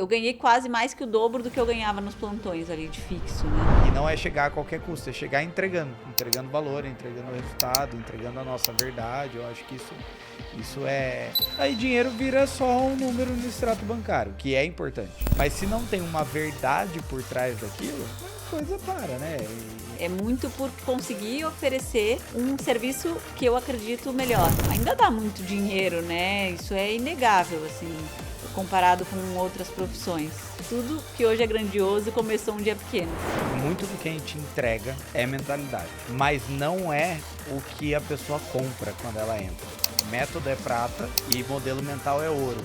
eu ganhei quase mais que o dobro do que eu ganhava nos plantões ali de fixo, né? E não é chegar a qualquer custo, é chegar entregando valor, entregando o resultado, entregando a nossa verdade. Eu acho que isso é... Aí dinheiro vira só um número no extrato bancário, que é importante. Mas se não tem uma verdade por trás daquilo, a coisa para, né? É muito por conseguir oferecer um serviço que eu acredito melhor. Ainda dá muito dinheiro, né? Isso é inegável, assim, comparado com outras profissões. Tudo que hoje é grandioso começou um dia pequeno. Muito do que a gente entrega é mentalidade, mas não é o que a pessoa compra quando ela entra. Método é prata e modelo mental é ouro.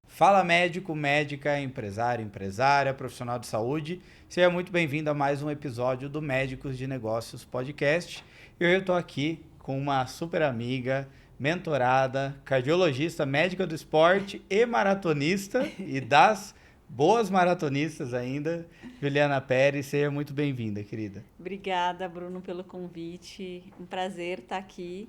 Fala médico, médica, empresário, empresária, profissional de saúde. Seja muito bem-vindo a mais um episódio do Médicos de Negócios Podcast. Eu estou aqui com uma super amiga, mentorada, cardiologista, médica do esporte e maratonista, e das boas maratonistas ainda, Juliana Pérez. Seja muito bem-vinda, querida. Obrigada, Bruno, pelo convite. Um prazer estar aqui.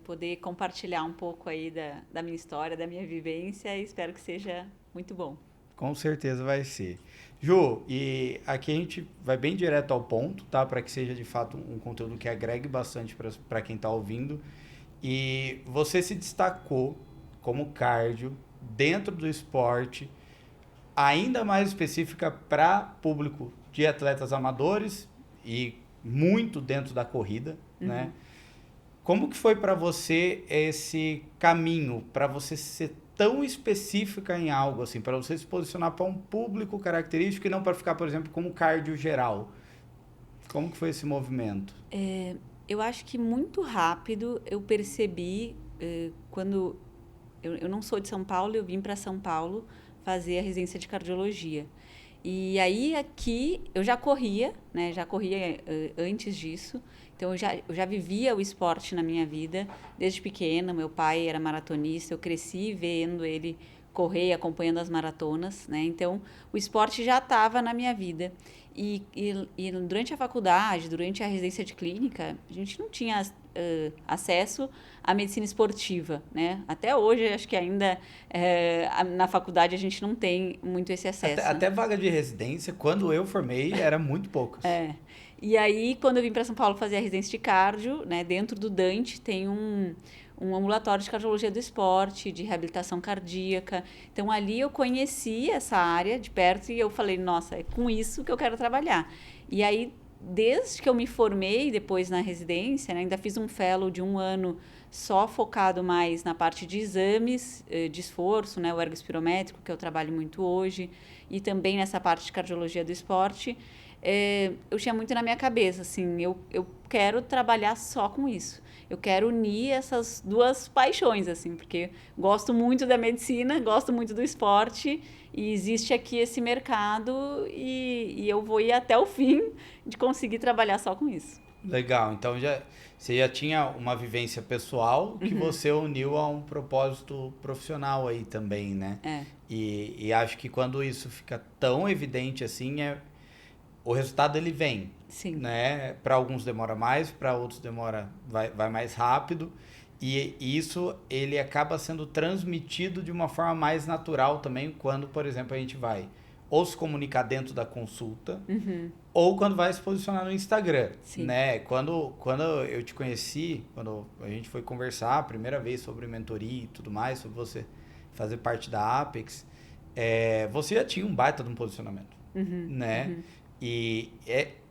Poder compartilhar um pouco aí da minha história, da minha vivência, e espero que seja muito bom. Com certeza vai ser. Ju, e aqui a gente vai bem direto ao ponto, tá? Para que seja de fato um conteúdo que agregue bastante para quem está ouvindo. E você se destacou como cardio dentro do esporte, ainda mais específica para público de atletas amadores e muito dentro da corrida, né? Como que foi para você esse caminho, para você ser tão específica em algo, assim, para você se posicionar para um público característico e não para ficar, por exemplo, como cardio geral? Como que foi esse movimento? Eu acho que muito rápido eu percebi, quando eu não sou de São Paulo, eu vim para São Paulo fazer a residência de cardiologia. E aí aqui eu já corria, né? Já corria antes disso. Então eu já vivia o esporte na minha vida desde pequena. Meu pai era maratonista, eu cresci vendo ele correr, acompanhando as maratonas, né? Então o esporte já estava na minha vida. E durante a faculdade, durante a residência de clínica, a gente não tinha acesso à medicina esportiva, né? Até hoje, acho que ainda na faculdade a gente não tem muito esse acesso. Até vaga de residência, quando eu formei, era muito poucas. E aí, quando eu vim para São Paulo fazer a residência de cardio, né? Dentro do Dante tem um ambulatório de cardiologia do esporte, de reabilitação cardíaca. Então, ali eu conheci essa área de perto e eu falei, nossa, é com isso que eu quero trabalhar. E aí, desde que eu me formei depois na residência, né, ainda fiz um fellow de 1 ano só focado mais na parte de exames de esforço, né, o ergospirométrico, que eu trabalho muito hoje, e também nessa parte de cardiologia do esporte. Eu tinha muito na minha cabeça, assim, eu quero trabalhar só com isso. Eu quero unir essas duas paixões, assim, porque gosto muito da medicina, gosto muito do esporte, e existe aqui esse mercado e eu vou ir até o fim de conseguir trabalhar só com isso. Legal, então você já tinha uma vivência pessoal que você uniu a um propósito profissional aí também, né? E acho que quando isso fica tão evidente assim, o resultado ele vem. Sim. Né? Para alguns demora mais, para outros vai mais rápido. E isso ele acaba sendo transmitido de uma forma mais natural também quando, por exemplo, a gente vai ou se comunicar dentro da consulta, ou quando vai se posicionar no Instagram. Sim. Né? Quando eu te conheci, quando a gente foi conversar a primeira vez sobre mentoria e tudo mais, sobre você fazer parte da Apex, você já tinha um baita de um posicionamento. Né? E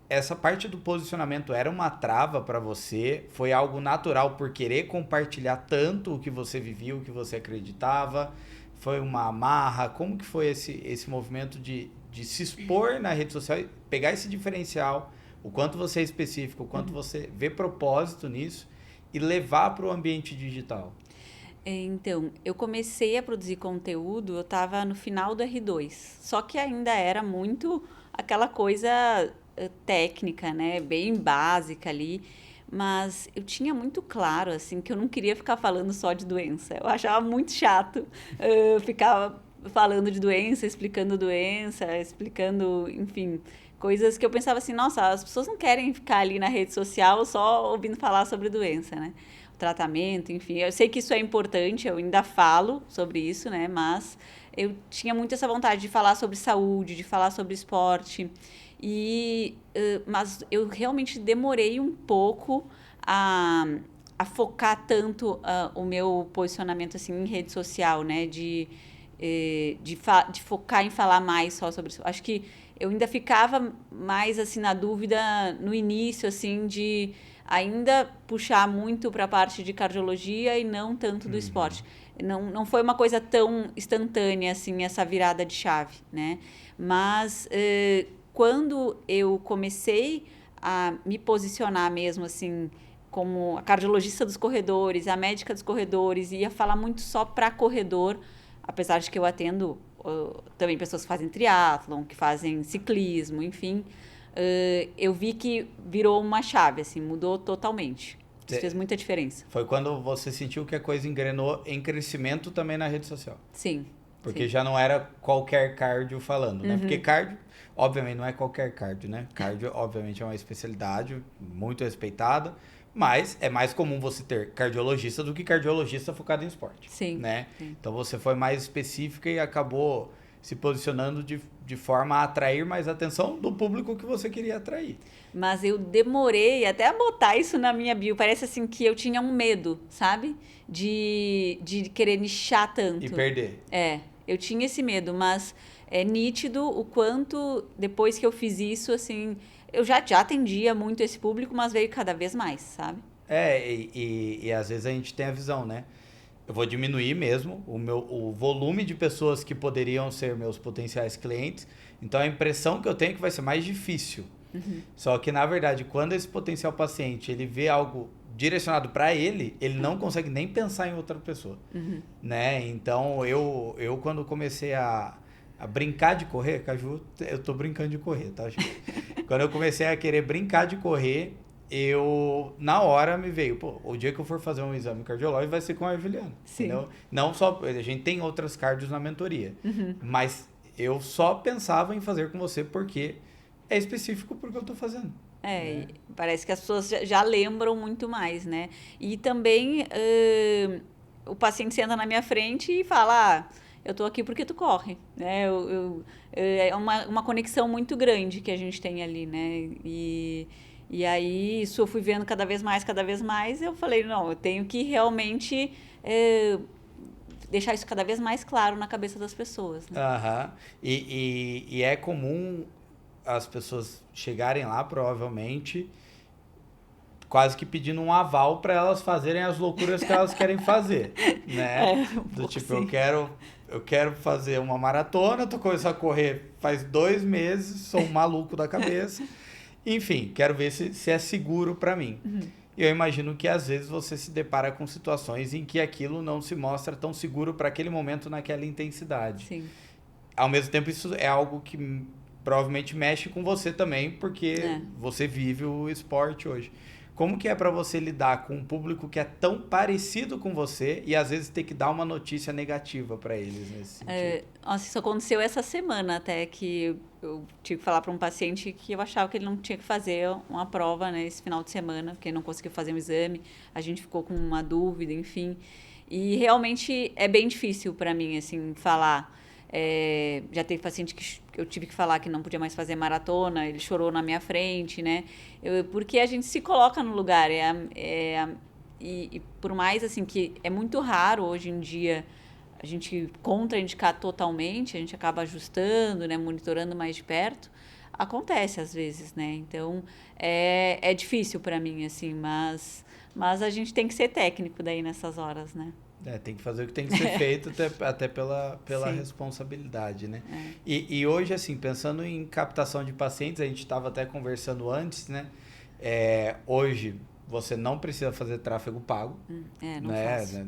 essa parte do posicionamento era uma trava para você? Foi algo natural por querer compartilhar tanto o que você vivia, o que você acreditava? Foi uma amarra? Como que foi esse movimento de se expor na rede social, pegar esse diferencial, o quanto você é específico, o quanto você vê propósito nisso e levar para o ambiente digital? Então, eu comecei a produzir conteúdo, eu estava no final do R2, só que ainda era muito aquela coisa técnica, né, bem básica ali, mas eu tinha muito claro, assim, que eu não queria ficar falando só de doença, eu achava muito chato ficar falando de doença, explicando, enfim, Coisas que eu pensava assim, nossa, as pessoas não querem ficar ali na rede social só ouvindo falar sobre doença, né? O tratamento, enfim. Eu sei que isso é importante, eu ainda falo sobre isso, né? Mas eu tinha muito essa vontade de falar sobre saúde, de falar sobre esporte. Mas eu realmente demorei um pouco a focar tanto o meu posicionamento assim em rede social, né? De focar em falar mais só sobre isso. Acho que eu ainda ficava mais assim na dúvida no início, assim, de ainda puxar muito para a parte de cardiologia e não tanto do esporte. Não foi uma coisa tão instantânea assim essa virada de chave, né? Mas quando eu comecei a me posicionar mesmo assim como a cardiologista dos corredores, a médica dos corredores, ia falar muito só para corredor, apesar de que eu atendo também pessoas que fazem triatlon, que fazem ciclismo, enfim, eu vi que virou uma chave, assim, mudou totalmente. Isso fez muita diferença. Foi quando você sentiu que a coisa engrenou em crescimento também na rede social. Sim. Porque sim. já não era qualquer cardio falando, né? Porque cardio, obviamente, não é qualquer cardio, né? Cardio, obviamente, é uma especialidade muito respeitada, mas é mais comum você ter cardiologista do que cardiologista focado em esporte, Sim. né? Sim. Então você foi mais específica e acabou se posicionando de forma a atrair mais atenção do público que você queria atrair. Mas eu demorei até a botar isso na minha bio. Parece assim que eu tinha um medo, sabe? De querer nichar tanto. E perder. Eu tinha esse medo, mas é nítido o quanto depois que eu fiz isso, assim, eu já atendia muito esse público, mas veio cada vez mais, sabe? E às vezes a gente tem a visão, né? Eu vou diminuir mesmo o volume de pessoas que poderiam ser meus potenciais clientes. Então a impressão que eu tenho é que vai ser mais difícil. Só que na verdade, quando esse potencial paciente ele vê algo direcionado para ele, ele não consegue nem pensar em outra pessoa, né? Então eu quando comecei a brincar de correr, Caju, eu tô brincando de correr, tá, gente? Quando eu comecei a querer brincar de correr, eu, na hora, me veio, pô, o dia que eu for fazer um exame cardiológico vai ser com a Juliana, entendeu? Não só, a gente tem outras cardios na mentoria, mas eu só pensava em fazer com você porque é específico porque eu tô fazendo. Né? Parece que as pessoas já lembram muito mais, né? E também o paciente senta na minha frente e fala, eu tô aqui porque tu corre, né? É uma conexão muito grande que a gente tem ali, né? E aí, isso eu fui vendo cada vez mais, eu falei, não, eu tenho que realmente deixar isso cada vez mais claro na cabeça das pessoas. Né? E é comum as pessoas chegarem lá, provavelmente, quase que pedindo um aval para elas fazerem as loucuras que elas querem fazer, né? Do tipo, sim. eu quero fazer uma maratona, tô começando a correr faz 2 meses, sou um maluco da cabeça. Enfim, quero ver se é seguro para mim. E eu imagino que às vezes você se depara com situações em que aquilo não se mostra tão seguro para aquele momento, naquela intensidade. Sim. Ao mesmo tempo, isso é algo que provavelmente mexe com você também, porque você vive o esporte hoje. Como que é para você lidar com um público que é tão parecido com você e às vezes ter que dar uma notícia negativa para eles nesse sentido? Nossa, isso aconteceu essa semana até, que eu tive que falar para um paciente que eu achava que ele não tinha que fazer uma prova, né, esse final de semana, porque ele não conseguiu fazer um exame, a gente ficou com uma dúvida, enfim. E realmente é bem difícil para mim, assim, falar. Já teve paciente que eu tive que falar que não podia mais fazer maratona, ele chorou na minha frente, né? Porque a gente se coloca no lugar. E por mais assim que é muito raro hoje em dia a gente contraindicar totalmente, a gente acaba ajustando, né? Monitorando mais de perto. Acontece às vezes, né? Então é difícil para mim, assim, mas a gente tem que ser técnico daí nessas horas, né? Tem que fazer o que tem que ser feito, até pela responsabilidade, né? E hoje, assim, pensando em captação de pacientes, a gente estava até conversando antes, né? Hoje, você não precisa fazer tráfego pago. Não né? faço.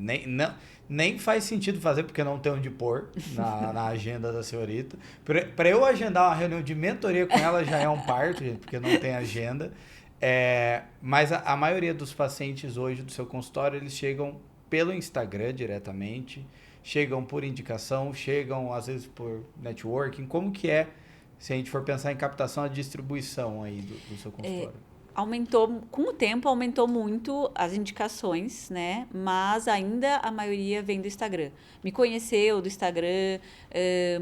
Nem faz sentido fazer, porque não tem onde pôr na agenda da senhorita. Para eu agendar uma reunião de mentoria com ela já é um parto, gente, porque não tem agenda. Mas a maioria dos pacientes hoje do seu consultório, eles chegam pelo Instagram diretamente, chegam por indicação, chegam às vezes por networking. Como que é Se a gente for pensar em captação, a distribuição aí do seu consultório. Aumentou, com o tempo, aumentou muito as indicações, né? Mas ainda a maioria vem do Instagram. Me conheceu do Instagram,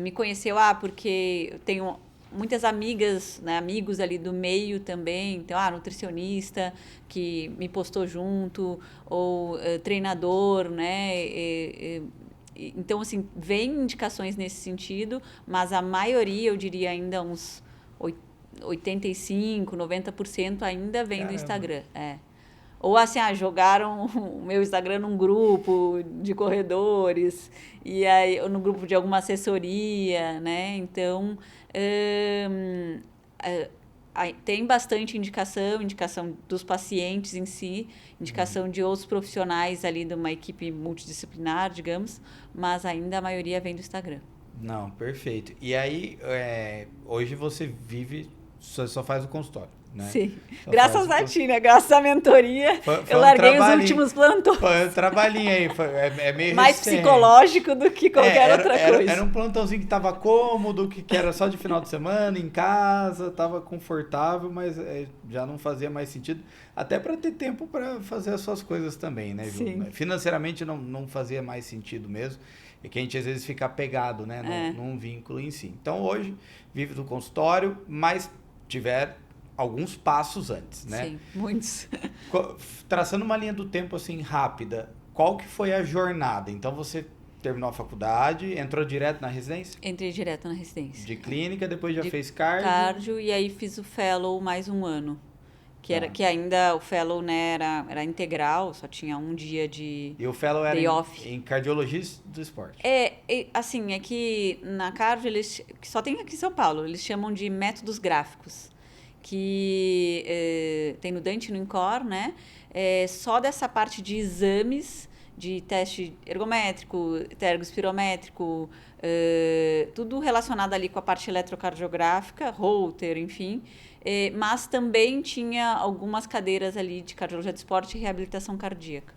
me conheceu, porque eu tenho muitas amigas, né, amigos ali do meio também, então, nutricionista que me postou junto, ou treinador, né? Então, assim, vem indicações nesse sentido, mas a maioria, eu diria ainda uns 85, 90% ainda vem do Instagram. Ou assim, jogaram o meu Instagram num grupo de corredores, e aí, ou no grupo de alguma assessoria, né? Então, tem bastante indicação dos pacientes em si, indicação de outros profissionais ali de uma equipe multidisciplinar, digamos, mas ainda a maioria vem do Instagram. Não, perfeito. E aí, hoje você vive, só faz o consultório, né? Sim. Graças a ti, né? Graças à mentoria, eu larguei os últimos plantões. Foi um trabalhinho aí, é meio mais recente. Psicológico do que qualquer outra coisa. Era um plantãozinho que tava cômodo, que era só de final de semana, em casa, tava confortável, mas já não fazia mais sentido. Até para ter tempo para fazer as suas coisas também, né, Ju? Sim. Financeiramente não fazia mais sentido mesmo. É que a gente às vezes fica apegado, né, num vínculo em si. Então hoje vive do consultório, mas tiver alguns passos antes, né? Sim, muitos. Traçando uma linha do tempo assim rápida, qual que foi a jornada? Então você terminou a faculdade, entrou direto na residência? Entrei direto na residência. De clínica, depois já fez cardio? Cardio, e aí fiz o fellow mais um ano. Que ainda o fellow, né, era integral, só tinha um dia de E o fellow era em cardiologia do esporte? Assim, é que na cardio, que só tem aqui em São Paulo, eles chamam de métodos gráficos, que tem no Dante e no INCOR, né? Só dessa parte de exames, de teste ergométrico, ergospirométrico, tudo relacionado ali com a parte eletrocardiográfica, Holter, enfim. Mas também tinha algumas cadeiras ali de cardiologia do esporte e reabilitação cardíaca.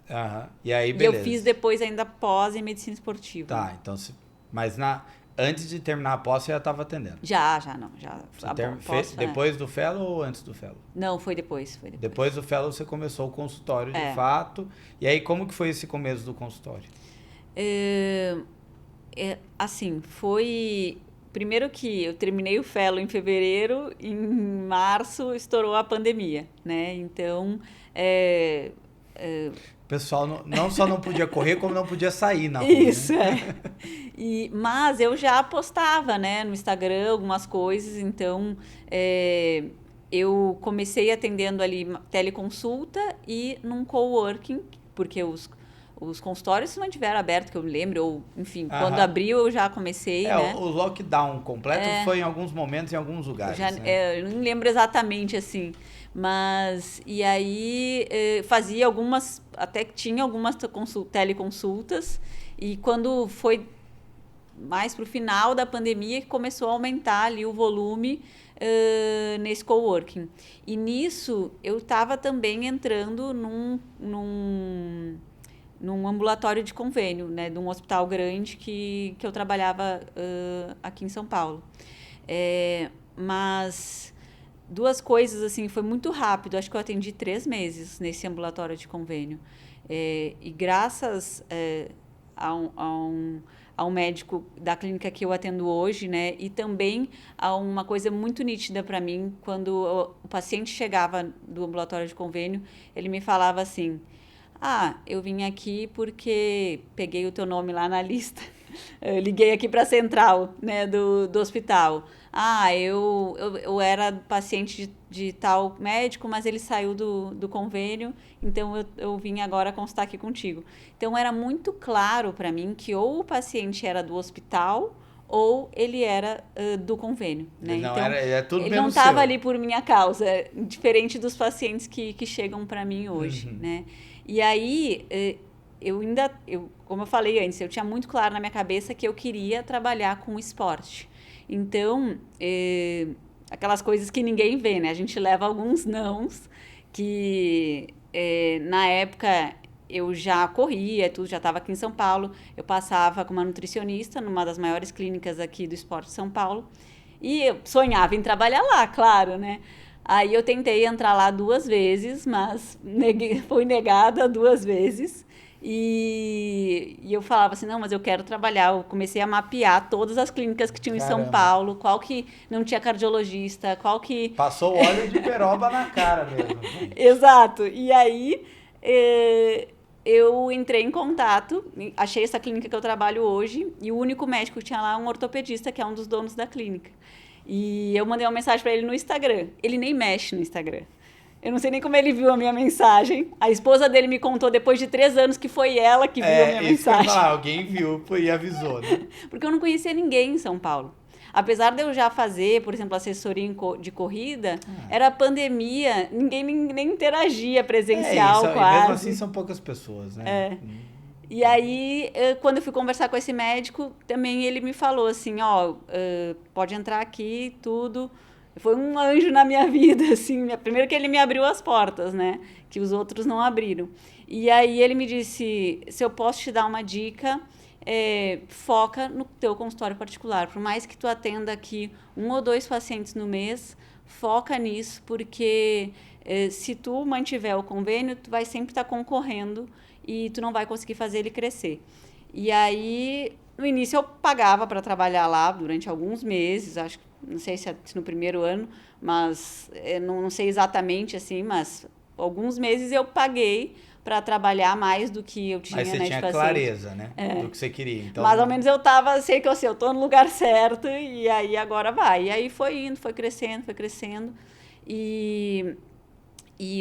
E aí, beleza. E eu fiz depois ainda pós em medicina esportiva. Tá, então... Mas antes de terminar a pós, você já estava atendendo? Já. Depois do fellow ou antes do fellow? Não, foi depois. Depois do fellow, você começou o consultório, de fato. E aí, como que foi esse começo do consultório? Assim, foi... Primeiro que eu terminei o fellow em fevereiro, em março estourou a pandemia, né? Então, o pessoal não só não podia correr, como não podia sair na rua. Isso, né? Mas eu já postava, né, no Instagram algumas coisas, então eu comecei atendendo ali teleconsulta e num coworking, porque os consultórios não tiveram aberto, que eu me lembro, ou, enfim, quando abriu eu já comecei, né? O lockdown completo foi em alguns momentos, em alguns lugares, né? Eu não lembro exatamente, assim, mas, e aí fazia algumas, até que tinha algumas teleconsultas, e quando foi mais pro final da pandemia que começou a aumentar ali o volume nesse coworking. E nisso eu estava também entrando num ambulatório de convênio, né, de um hospital grande que eu trabalhava aqui em São Paulo. Mas duas coisas, assim, foi muito rápido. Acho que eu atendi 3 meses nesse ambulatório de convênio. E graças a um médico da clínica que eu atendo hoje, né, e também a uma coisa muito nítida para mim, quando o paciente chegava do ambulatório de convênio, ele me falava assim: eu vim aqui porque peguei o teu nome lá na lista. Eu liguei aqui para a central, né, do hospital. Eu era paciente de tal médico, mas ele saiu do convênio, então eu vim agora constar aqui contigo. Então, era muito claro para mim que ou o paciente era do hospital ou ele era do convênio, né? Ele não estava ali por minha causa, diferente dos pacientes que chegam para mim hoje, né? E aí, como eu falei antes, eu tinha muito claro na minha cabeça que eu queria trabalhar com esporte. Então, aquelas coisas que ninguém vê, né? A gente leva alguns nãos, que na época eu já corria, já estava aqui em São Paulo, eu passava com uma nutricionista numa das maiores clínicas aqui do esporte de São Paulo, E eu sonhava em trabalhar lá, claro, né? Aí eu tentei entrar lá 2 vezes, mas fui negada 2 vezes. E eu falava assim, não, mas eu quero trabalhar. Eu comecei a mapear todas as clínicas que tinham em São Caramba. Paulo, qual que não tinha cardiologista, qual que... Passou óleo de peroba na cara mesmo. Exato. E aí eu entrei em contato, achei essa clínica que eu trabalho hoje, e o único médico que tinha lá é um ortopedista, que é um dos donos da clínica. E eu mandei uma mensagem para ele no Instagram. Ele nem mexe no Instagram. Eu não sei nem como ele viu a minha mensagem. A esposa dele me contou depois de 3 anos que foi ela que viu a minha Isso que eu ia mensagem. falar, alguém viu e avisou, né? Porque eu não conhecia ninguém em São Paulo. Apesar de eu já fazer, por exemplo, assessoria de corrida, era pandemia, ninguém nem interagia presencial E quase. mesmo assim são poucas pessoas, né? E aí, quando eu fui conversar com esse médico, também ele me falou assim, ó, pode entrar aqui, tudo. Foi um anjo na minha vida, assim. Primeiro que ele me abriu as portas, né? Que os outros não abriram. E aí ele me disse, se eu posso te dar uma dica, foca no teu consultório particular. Por mais que tu atenda aqui 1 ou 2 pacientes no mês, foca nisso, porque se tu mantiver o convênio, tu vai sempre estar concorrendo e tu não vai conseguir fazer ele crescer. E aí, no início eu pagava para trabalhar lá durante alguns meses, acho que não sei se no primeiro ano, mas não sei exatamente assim, mas alguns meses eu paguei para trabalhar mais do que eu tinha, Mas você né, tinha de paciente. clareza, né? Do que você queria. Então, Mais ou menos eu sei que eu tô no lugar certo e aí agora vai. E aí foi indo, foi crescendo. E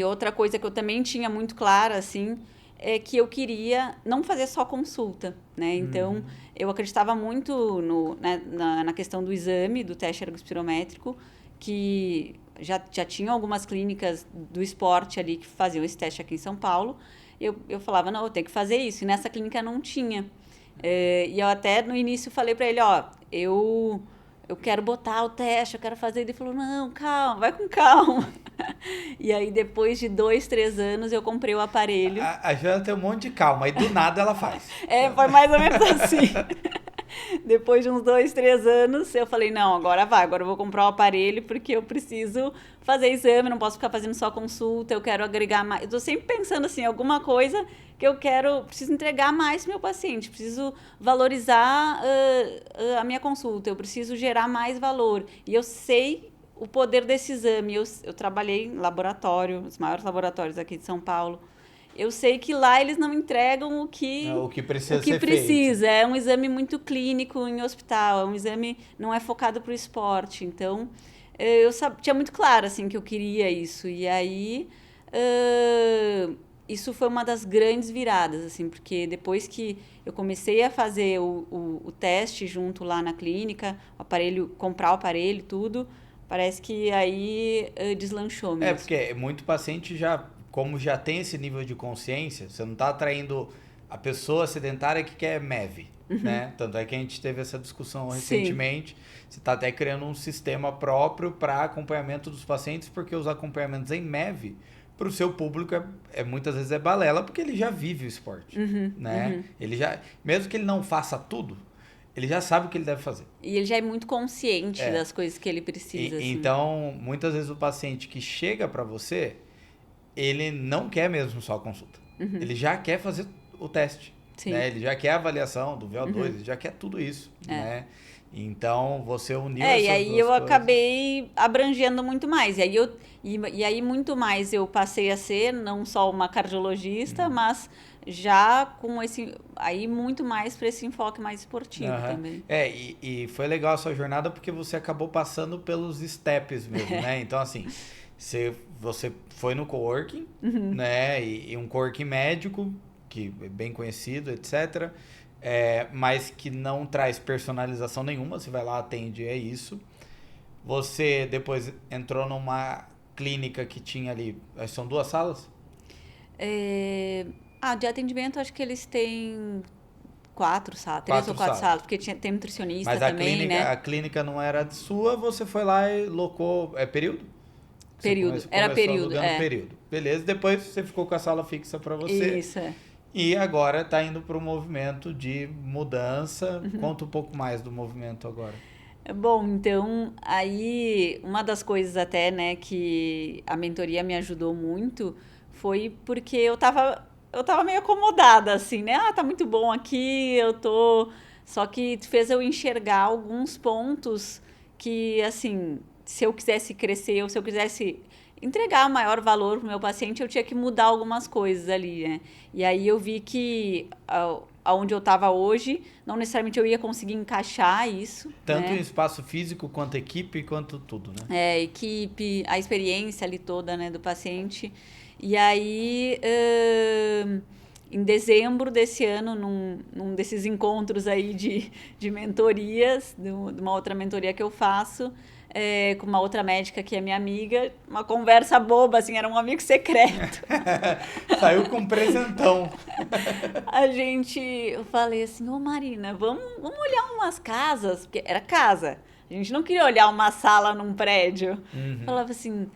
outra coisa que eu também tinha muito clara, assim, é que eu queria não fazer só consulta, né? Então, eu acreditava muito na questão do exame, do teste ergospirométrico, que já tinha algumas clínicas do esporte ali que faziam esse teste aqui em São Paulo. Eu falava, não, eu tenho que fazer isso. E nessa clínica não tinha. E eu até no início falei para ele, ó, eu quero botar o teste, eu quero fazer. Ele falou, não, calma, vai com calma. E aí, depois de 2, 3 anos, eu comprei o aparelho. a Joana tem um monte de calma, e do nada ela faz. Foi mais ou menos assim. Depois de uns 2, 3 anos, eu falei, não, agora vai, agora eu vou comprar o aparelho, porque eu preciso fazer exame, não posso ficar fazendo só consulta, eu quero agregar mais. Eu tô sempre pensando assim, alguma coisa que preciso entregar mais pro meu paciente, preciso valorizar a minha consulta, eu preciso gerar mais valor. E eu sei o poder desse exame. Eu trabalhei em laboratório, os maiores laboratórios aqui de São Paulo. Eu sei que lá eles não entregam o que precisa ser feito. É um exame muito clínico em hospital, é um exame não é focado para o esporte. Então, eu tinha muito claro assim, que eu queria isso. E aí, isso foi uma das grandes viradas, assim, porque depois que eu comecei a fazer o teste junto lá na clínica, comprar o aparelho, tudo, parece que aí deslanchou mesmo. Porque muito paciente como já tem esse nível de consciência, você não está atraindo a pessoa sedentária que quer MEV, né? Tanto é que a gente teve essa discussão recentemente. Você está até criando um sistema próprio para acompanhamento dos pacientes, porque os acompanhamentos em MEV, para o seu público, muitas vezes é balela, porque ele já vive o esporte, né? Ele mesmo que ele não faça tudo, ele já sabe o que ele deve fazer. E ele já é muito consciente das coisas que ele precisa. Assim. Então, muitas vezes o paciente que chega para você, ele não quer mesmo só a consulta. Ele já quer fazer o teste. Né? Ele já quer a avaliação do VO2, ele já quer tudo isso. Né? Então, você uniu essas duas coisas. E aí eu acabei abrangendo muito mais. E aí muito mais eu passei a ser não só uma cardiologista, mas já com aí muito mais para esse enfoque mais esportivo também. E foi legal a sua jornada porque você acabou passando pelos steps mesmo, né? Então, assim, você foi no coworking, né? E um coworking médico, que é bem conhecido, etc., mas que não traz personalização nenhuma. Você vai lá, atende, é isso. Você depois entrou numa clínica que tinha ali, são 2 salas? De atendimento, acho que eles têm 4 salas, 3 ou 4 salas, porque tem nutricionista mas também, né? A clínica não era sua, você foi lá e locou, período? Período, era período, período. Beleza, depois você ficou com a sala fixa para você. Isso, E agora está indo para o movimento de mudança. Conta um pouco mais do movimento agora. Bom, então, aí uma das coisas até, né, que a mentoria me ajudou muito foi porque eu tava meio acomodada, assim, né? Ah, tá muito bom aqui, eu tô. Só que fez eu enxergar alguns pontos que, assim, se eu quisesse crescer ou se eu quisesse entregar maior valor pro meu paciente, eu tinha que mudar algumas coisas ali, né? E aí eu vi que aonde eu estava hoje, não necessariamente eu ia conseguir encaixar isso, Tanto em né? espaço físico, quanto equipe, quanto tudo, né? Equipe, a experiência ali toda, né, do paciente. E aí, em dezembro desse ano, num desses encontros aí de mentorias, de uma outra mentoria que eu faço, com uma outra médica que é minha amiga, uma conversa boba, assim, era um amigo secreto. Saiu com um presentão. Eu falei assim, ô Marina, vamos olhar umas casas, porque era casa. A gente não queria olhar uma sala num prédio. Uhum. Falava assim,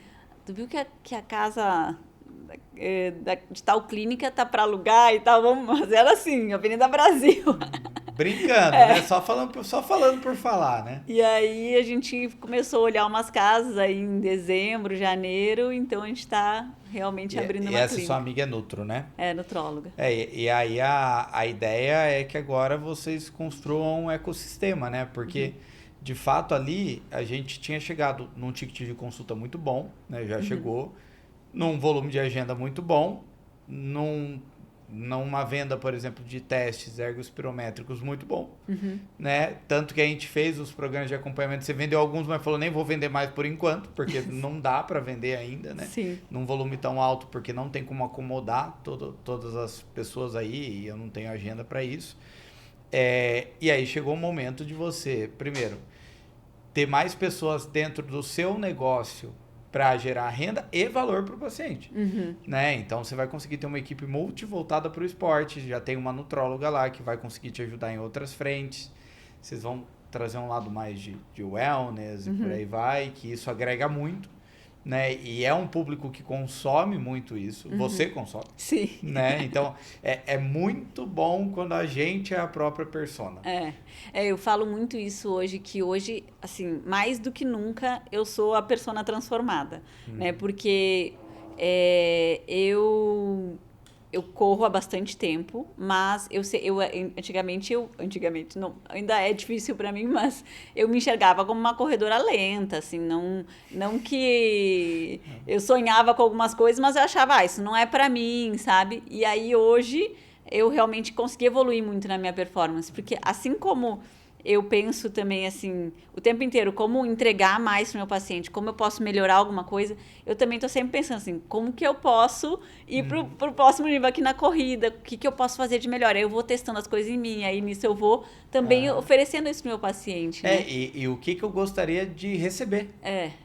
tu viu que a casa de tal clínica tá para alugar e tal, vamos, mas era assim, Avenida Brasil. Brincando, né? Só falando por falar, né? E aí a gente começou a olhar umas casas aí em dezembro, janeiro, então a gente está realmente abrindo E uma essa sua clínica. amiga é nutro, né? É, nutróloga. E aí a ideia é que agora vocês construam um ecossistema, né? Porque, de fato, ali a gente tinha chegado num ticket de consulta muito bom, né? Já chegou, num volume de agenda muito bom, numa venda, por exemplo, de testes ergospirométricos muito bom, né? Tanto que a gente fez os programas de acompanhamento, você vendeu alguns, mas falou, nem vou vender mais por enquanto, porque não dá para vender ainda, né? Sim. Num volume tão alto, porque não tem como acomodar todas as pessoas aí, e eu não tenho agenda para isso. E aí chegou o momento de você, primeiro, ter mais pessoas dentro do seu negócio para gerar renda e valor para o paciente, né? Então você vai conseguir ter uma equipe multivoltada para o esporte, já tem uma nutróloga lá que vai conseguir te ajudar em outras frentes. Vocês vão trazer um lado mais de wellness e por aí vai, que isso agrega muito, né? E é um público que consome muito isso, você consome, Sim. né? Então é muito bom quando a gente é a própria persona. Eu falo muito isso hoje, que hoje, assim, mais do que nunca, eu sou a persona transformada, né? Porque eu corro há bastante tempo, mas antigamente não, ainda é difícil para mim, mas eu me enxergava como uma corredora lenta, assim, não que eu sonhava com algumas coisas, mas eu achava, isso não é para mim, sabe? E aí hoje eu realmente consegui evoluir muito na minha performance, porque assim como eu penso também assim, o tempo inteiro, como entregar mais pro meu paciente, como eu posso melhorar alguma coisa, eu também tô sempre pensando assim, como que eu posso ir pro próximo nível aqui na corrida, o que eu posso fazer de melhor? Aí eu vou testando as coisas em mim, aí nisso eu vou também oferecendo isso pro meu paciente, né? E o que eu gostaria de receber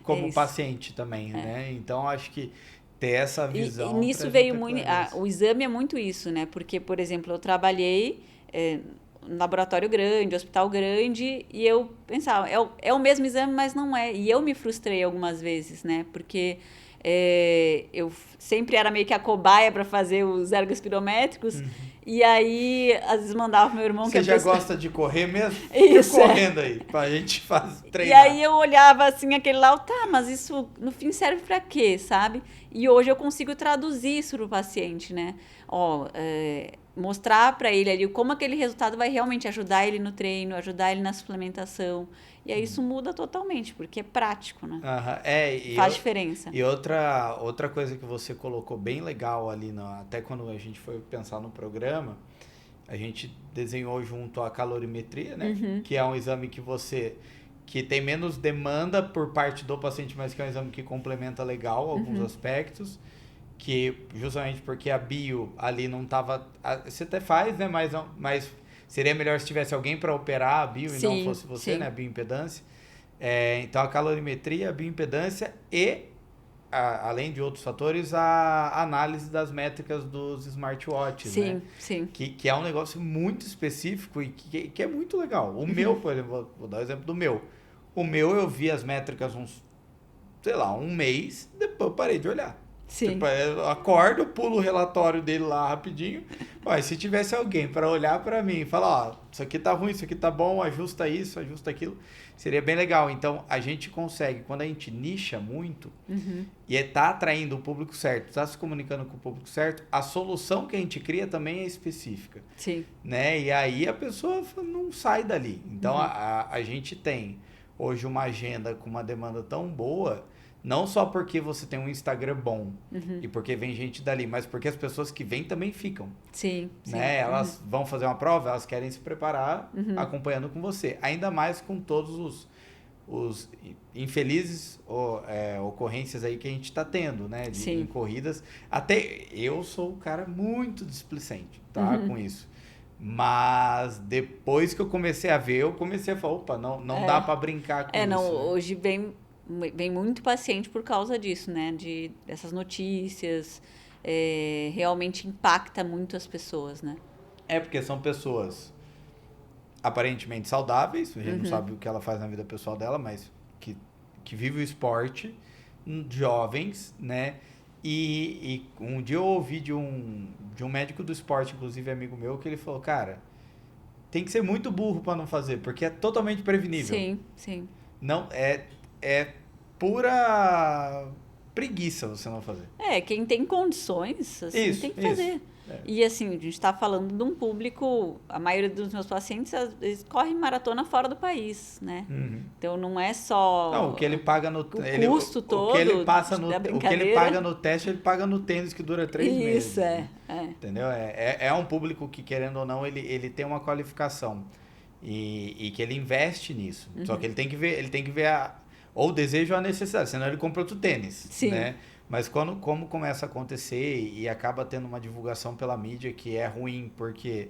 como isso. paciente também, né? Então, acho que ter essa visão E nisso pra veio gente ter muito. clareza. O exame é muito isso, né? Porque, por exemplo, eu trabalhei no laboratório grande, hospital grande, e eu pensava, é o mesmo exame, mas não é. E eu me frustrei algumas vezes, né? Porque eu sempre era meio que a cobaia para fazer os ergospirométricos, e aí, às vezes, mandava pro meu irmão Você já gosta de correr mesmo? Isso, Fica correndo aí, pra gente treinar. E aí eu olhava assim, aquele lá, tá, mas isso no fim serve pra quê, sabe? E hoje eu consigo traduzir isso pro paciente, né? Mostrar pra ele ali como aquele resultado vai realmente ajudar ele no treino, ajudar ele na suplementação. E aí isso muda totalmente, porque é prático, né? Faz diferença. E outra coisa que você colocou bem legal ali, até quando a gente foi pensar no programa, a gente desenhou junto a calorimetria, né? Que é um exame que tem menos demanda por parte do paciente, mas que é um exame que complementa legal alguns aspectos, que justamente porque a bio ali não estava... Você até faz, né? Mas seria melhor se tivesse alguém para operar a bio e não fosse você, né? A bioimpedância. Então, a calorimetria, a bioimpedância e, além de outros fatores, a análise das métricas dos smartwatches, né? Sim. Que é um negócio muito específico e que é muito legal. O meu, por exemplo, vou dar o exemplo do meu. O meu, eu vi as métricas um mês, depois eu parei de olhar. Sim. Tipo, eu acordo, pulo o relatório dele lá rapidinho. Mas se tivesse alguém para olhar para mim e falar, ó, isso aqui tá ruim, isso aqui tá bom, ajusta isso, ajusta aquilo, seria bem legal. Então, a gente consegue, quando a gente nicha muito e tá atraindo o público certo, tá se comunicando com o público certo, a solução que a gente cria também é específica. Sim. Né? E aí a pessoa não sai dali. Então, a gente tem hoje uma agenda com uma demanda tão boa, não só porque você tem um Instagram bom e porque vem gente dali, mas porque as pessoas que vêm também ficam. Sim. Né? Elas vão fazer uma prova, elas querem se preparar acompanhando com você. Ainda mais com todos os infelizes ocorrências aí que a gente está tendo, né? Em corridas. Até eu sou um cara muito displicente, tá? Com isso. Mas depois que eu comecei a ver, eu comecei a falar, opa, não dá para brincar com isso. Não, né? hoje vem muito paciente por causa disso, né? Dessas notícias, realmente impacta muito as pessoas, né? Porque são pessoas aparentemente saudáveis, a gente não sabe o que ela faz na vida pessoal dela, mas que vive o esporte, jovens, né? E um dia eu ouvi de um médico do esporte, inclusive amigo meu, que ele falou, cara, tem que ser muito burro para não fazer, porque é totalmente prevenível. Sim. Não, é pura preguiça você não fazer. Quem tem condições, assim, tem que fazer. E assim, a gente está falando de um público, a maioria dos meus pacientes, eles correm maratona fora do país, né? Então não é só... Não, o que ele paga no... custo todo o que ele passa no, da o que ele brincadeira. paga no teste, ele paga no tênis que dura 3 meses. Isso, Entendeu? É um público que, querendo ou não, ele tem uma qualificação e que ele investe nisso. Só que ele tem que ver ou o desejo ou a necessidade, senão ele compra outro tênis. Sim. Né? Mas como começa a acontecer e acaba tendo uma divulgação pela mídia que é ruim, porque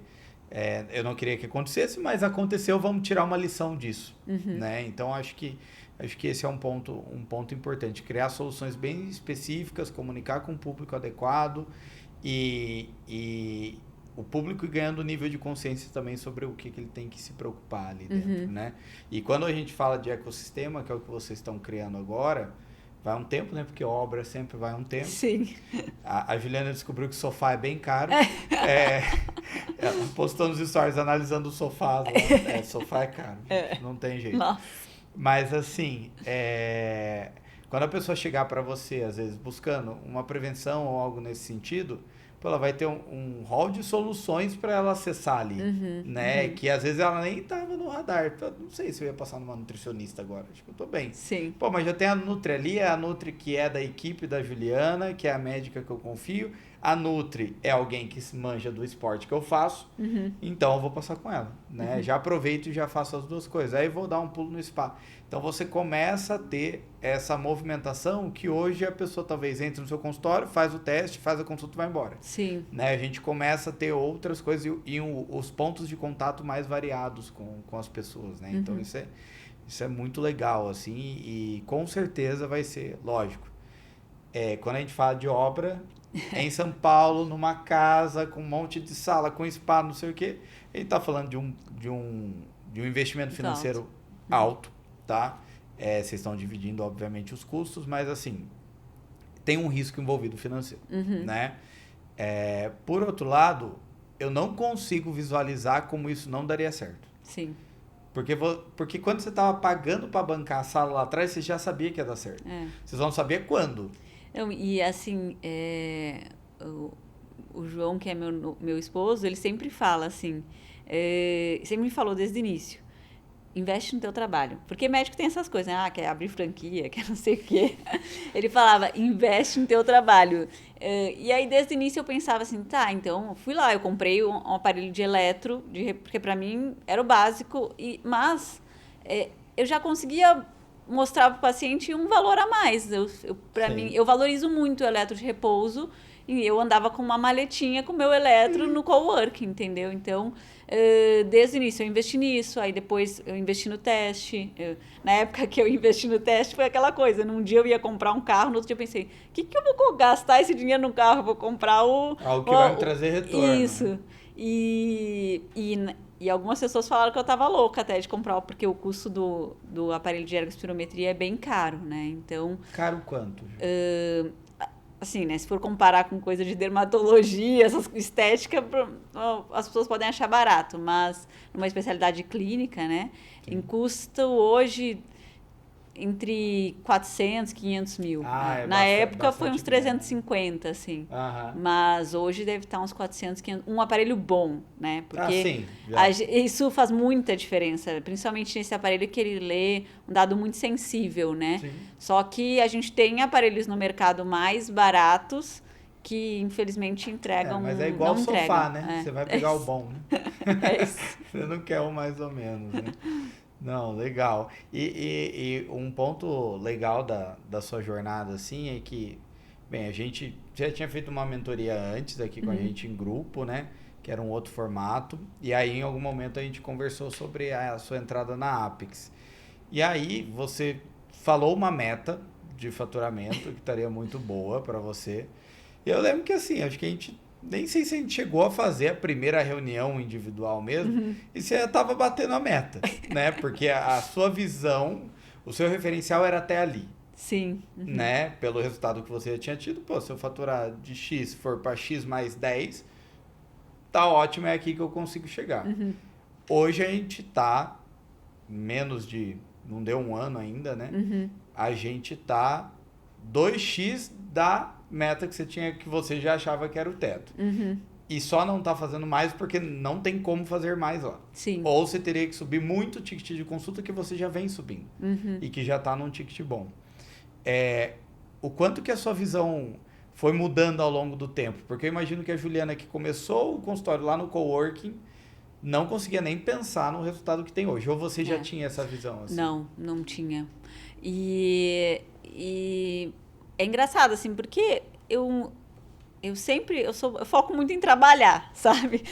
eu não queria que acontecesse, mas aconteceu, vamos tirar uma lição disso. Né? Então, acho que esse é um ponto importante. Criar soluções bem específicas, comunicar com o público adequado e o público ganhando nível de consciência também sobre o que ele tem que se preocupar ali dentro. Né? E quando a gente fala de ecossistema, que é o que vocês estão criando agora, vai um tempo, né? Porque obra sempre vai um tempo. Sim. A Juliana descobriu que sofá é bem caro. Ela postou nos stories analisando os sofás. Sofá é caro. Não tem jeito. Nossa. Mas assim, quando a pessoa chegar para você, às vezes, buscando uma prevenção ou algo nesse sentido, ela vai ter um hall de soluções para ela acessar ali, né? Que às vezes ela nem estava no radar. Não sei se eu ia passar numa nutricionista agora, acho que eu tô bem. Sim. Pô, mas já tem a Nutri ali, a Nutri que é da equipe da Juliana, que é a médica que eu confio. A Nutri é alguém que se manja do esporte que eu faço, então eu vou passar com ela, né? Já aproveito e já faço as duas coisas. Aí vou dar um pulo no spa. Então você começa a ter essa movimentação que hoje a pessoa talvez entre no seu consultório, faz o teste, faz a consulta e vai embora. Sim. Né? A gente começa a ter outras coisas e os pontos de contato mais variados com as pessoas, né? Então isso é muito legal, assim, e com certeza vai ser, lógico, quando a gente fala de obra, em São Paulo, numa casa, com um monte de sala, com spa, não sei o quê, a gente está falando de um investimento financeiro alto, tá? Vocês estão dividindo, obviamente, os custos, mas, assim, tem um risco envolvido financeiro, né? Por outro lado, eu não consigo visualizar como isso não daria certo. Sim. Porque quando você estava pagando para bancar a sala lá atrás, você já sabia que ia dar certo. Vocês vão saber quando. Não, e assim, o João, que é meu esposo, ele sempre fala assim, sempre me falou desde o início, investe no teu trabalho. Porque médico tem essas coisas, né? Quer abrir franquia, quer não sei o quê. Ele falava, investe no teu trabalho. E aí, desde o início, eu pensava assim, tá, então, eu fui lá, eu comprei um aparelho de eletro, porque para mim era o básico, mas eu já conseguia mostrar para o paciente um valor a mais. Para mim, eu valorizo muito o eletro de repouso e eu andava com uma maletinha com o meu eletro no coworking, entendeu? Então, desde o início eu investi nisso, aí depois eu investi no teste. Na época que eu investi no teste foi aquela coisa, num dia eu ia comprar um carro, no outro dia eu pensei, o que eu vou gastar esse dinheiro no carro? Eu vou comprar algo que vai me trazer retorno. Isso. Né? E algumas pessoas falaram que eu estava louca até de comprar, porque o custo do aparelho de ergospirometria é bem caro, né? Então... Caro quanto? assim, né? Se for comparar com coisa de dermatologia, essas estética, as pessoas podem achar barato, mas numa especialidade clínica, né? Em custo hoje entre 400 e 500 mil. Ah, é Na época foi uns bastante 350, assim. Aham. Mas hoje deve estar uns 400, 500. Um aparelho bom, né? Ah, Porque sim. Já. isso faz muita diferença, principalmente nesse aparelho que ele lê um dado muito sensível, né? Sim. Só que a gente tem aparelhos no mercado mais baratos que infelizmente entregam, Mas é igual não o sofá, entregam. né? Você vai É pegar o isso. bom, né? É isso. Você não quer o mais ou menos, né? Não, legal. E um ponto legal da sua jornada, assim, é que, bem, a gente já tinha feito uma mentoria antes aqui com a gente em grupo, né? Que era um outro formato. E aí, em algum momento, a gente conversou sobre a sua entrada na Apex. E aí, você falou uma meta de faturamento que estaria muito boa para você. E eu lembro que, assim, acho que a gente nem sei se a gente chegou a fazer a primeira reunião individual mesmo, e você já estava batendo a meta, né? Porque a sua visão, o seu referencial era até ali, Sim. né? Pelo resultado que você já tinha tido, pô, se eu faturar de X for para X mais 10, tá ótimo, é aqui que eu consigo chegar. Hoje a gente tá menos de, não deu um ano ainda, né? A gente tá 2x da meta que você tinha, que você já achava que era o teto. E só não tá fazendo mais porque não tem como fazer mais lá. Sim. Ou você teria que subir muito o ticket de consulta que você já vem subindo. E que já tá num ticket bom. O quanto que a sua visão foi mudando ao longo do tempo? Porque eu imagino que a Juliana, que começou o consultório lá no coworking, não conseguia nem pensar no resultado que tem hoje. Ou você já tinha essa visão? Assim? Não tinha. E é engraçado, assim, porque eu foco muito em trabalhar, sabe?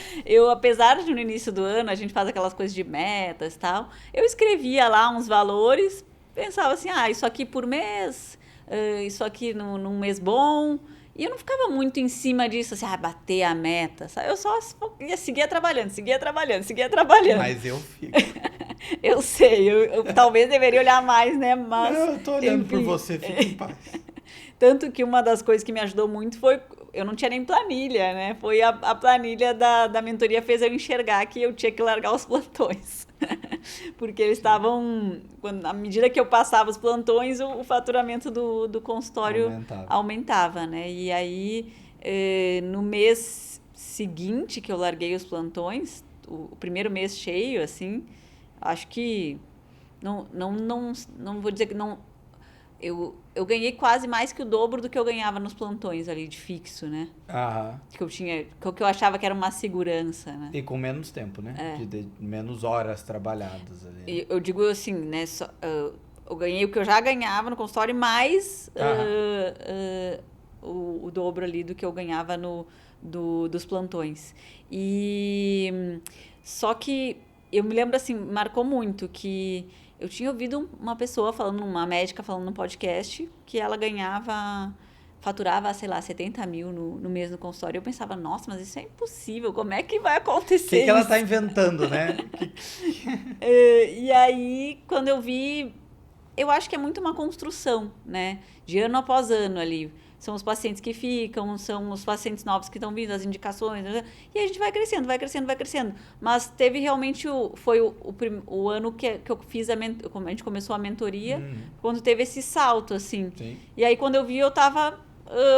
Apesar de no início do ano a gente faz aquelas coisas de metas e tal, eu escrevia lá uns valores, pensava assim, isso aqui por mês, isso aqui num mês bom. E eu não ficava muito em cima disso, assim, bater a meta, sabe? Eu só seguia trabalhando. Mas eu fico. Eu sei, eu talvez deveria olhar mais, né? Mas, Não, eu tô olhando por enfim. você, fique em paz. Tanto que uma das coisas que me ajudou muito foi... Eu não tinha nem planilha, né? Foi a planilha da mentoria fez eu enxergar que eu tinha que largar os plantões. Porque eles estavam... À medida que eu passava os plantões, o faturamento do consultório aumentava, né? E aí, no mês seguinte que eu larguei os plantões, o primeiro mês cheio, assim... Acho que não vou dizer que não. Eu ganhei quase mais que o dobro do que eu ganhava nos plantões ali de fixo, né? Que eu achava que era uma segurança, né? E com menos tempo, né? De menos horas trabalhadas ali. Eu digo assim, né? Eu ganhei o que eu já ganhava no consultório, mais o dobro ali do que eu ganhava dos plantões. Só que eu me lembro, assim, marcou muito que eu tinha ouvido uma médica falando num podcast, que ela faturava, sei lá, 70 mil no mês no consultório. Eu pensava, nossa, mas isso é impossível, como é que vai acontecer isso? Que ela tá inventando, né? E aí, quando eu vi, eu acho que é muito uma construção, né? De ano após ano ali. São os pacientes que ficam, são os pacientes novos que estão vindo, as indicações, né? E a gente vai crescendo. Mas teve realmente, foi o ano que eu fiz a gente começou a mentoria, quando teve esse salto, assim. Sim. E aí, quando eu vi, eu estava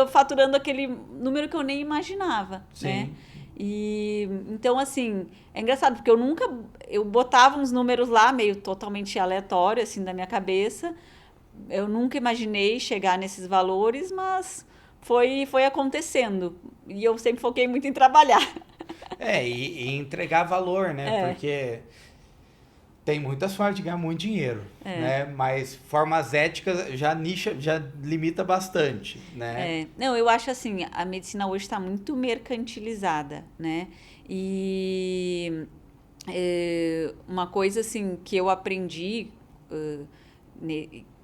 faturando aquele número que eu nem imaginava, né? E então, assim, é engraçado, porque eu botava uns números lá, meio totalmente aleatório, assim, da minha cabeça. Eu nunca imaginei chegar nesses valores, mas foi acontecendo. E eu sempre foquei muito em trabalhar. E entregar valor, né? Porque tem muitas formas de ganhar muito dinheiro, né? Mas formas éticas já limita bastante, né? Não, eu acho assim, a medicina hoje está muito mercantilizada, né? E uma coisa assim que eu aprendi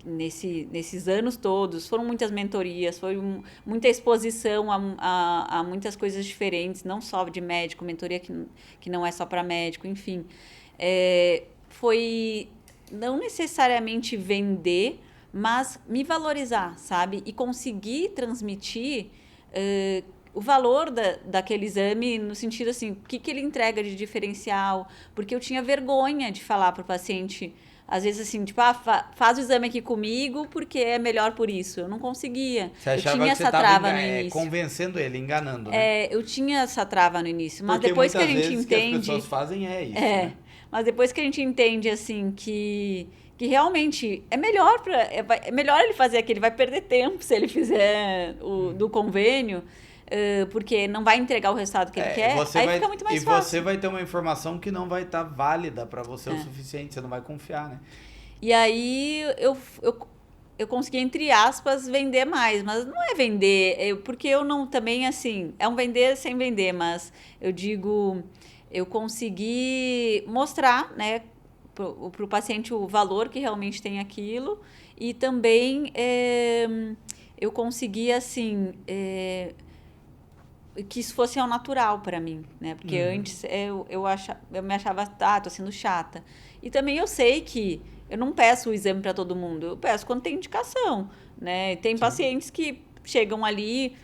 nesses anos todos, foram muitas mentorias, foi muita exposição a muitas coisas diferentes, não só de médico, mentoria que não é só para médico, enfim. Foi não necessariamente vender, mas me valorizar, sabe? E conseguir transmitir o valor daquele exame no sentido assim, o que ele entrega de diferencial, porque eu tinha vergonha de falar para o paciente, às vezes assim, tipo, faz o exame aqui comigo porque é melhor por isso. Eu não conseguia. Você Eu achava tinha que você essa trava estava no início. convencendo ele, enganando, né? Eu tinha essa trava no início, mas Porque depois que a muitas gente vezes que as entende... pessoas fazem isso, né? Mas depois que a gente entende, assim, que realmente é melhor é melhor ele fazer aquilo, ele vai perder tempo se ele fizer do convênio, porque não vai entregar o resultado que ele quer, aí fica muito mais fácil. E você vai ter uma informação que não vai estar válida para você o suficiente, você não vai confiar, né? E aí eu consegui, entre aspas, vender mais, mas não é vender, porque eu não também, assim, é um vender sem vender, mas eu digo, eu consegui mostrar, né, para o paciente o valor que realmente tem aquilo e também eu consegui, assim, que isso fosse ao natural para mim, né? Porque antes eu me achava, tô sendo chata. E também eu sei que eu não peço o exame para todo mundo, eu peço quando tem indicação, né? Tem pacientes que chegam ali,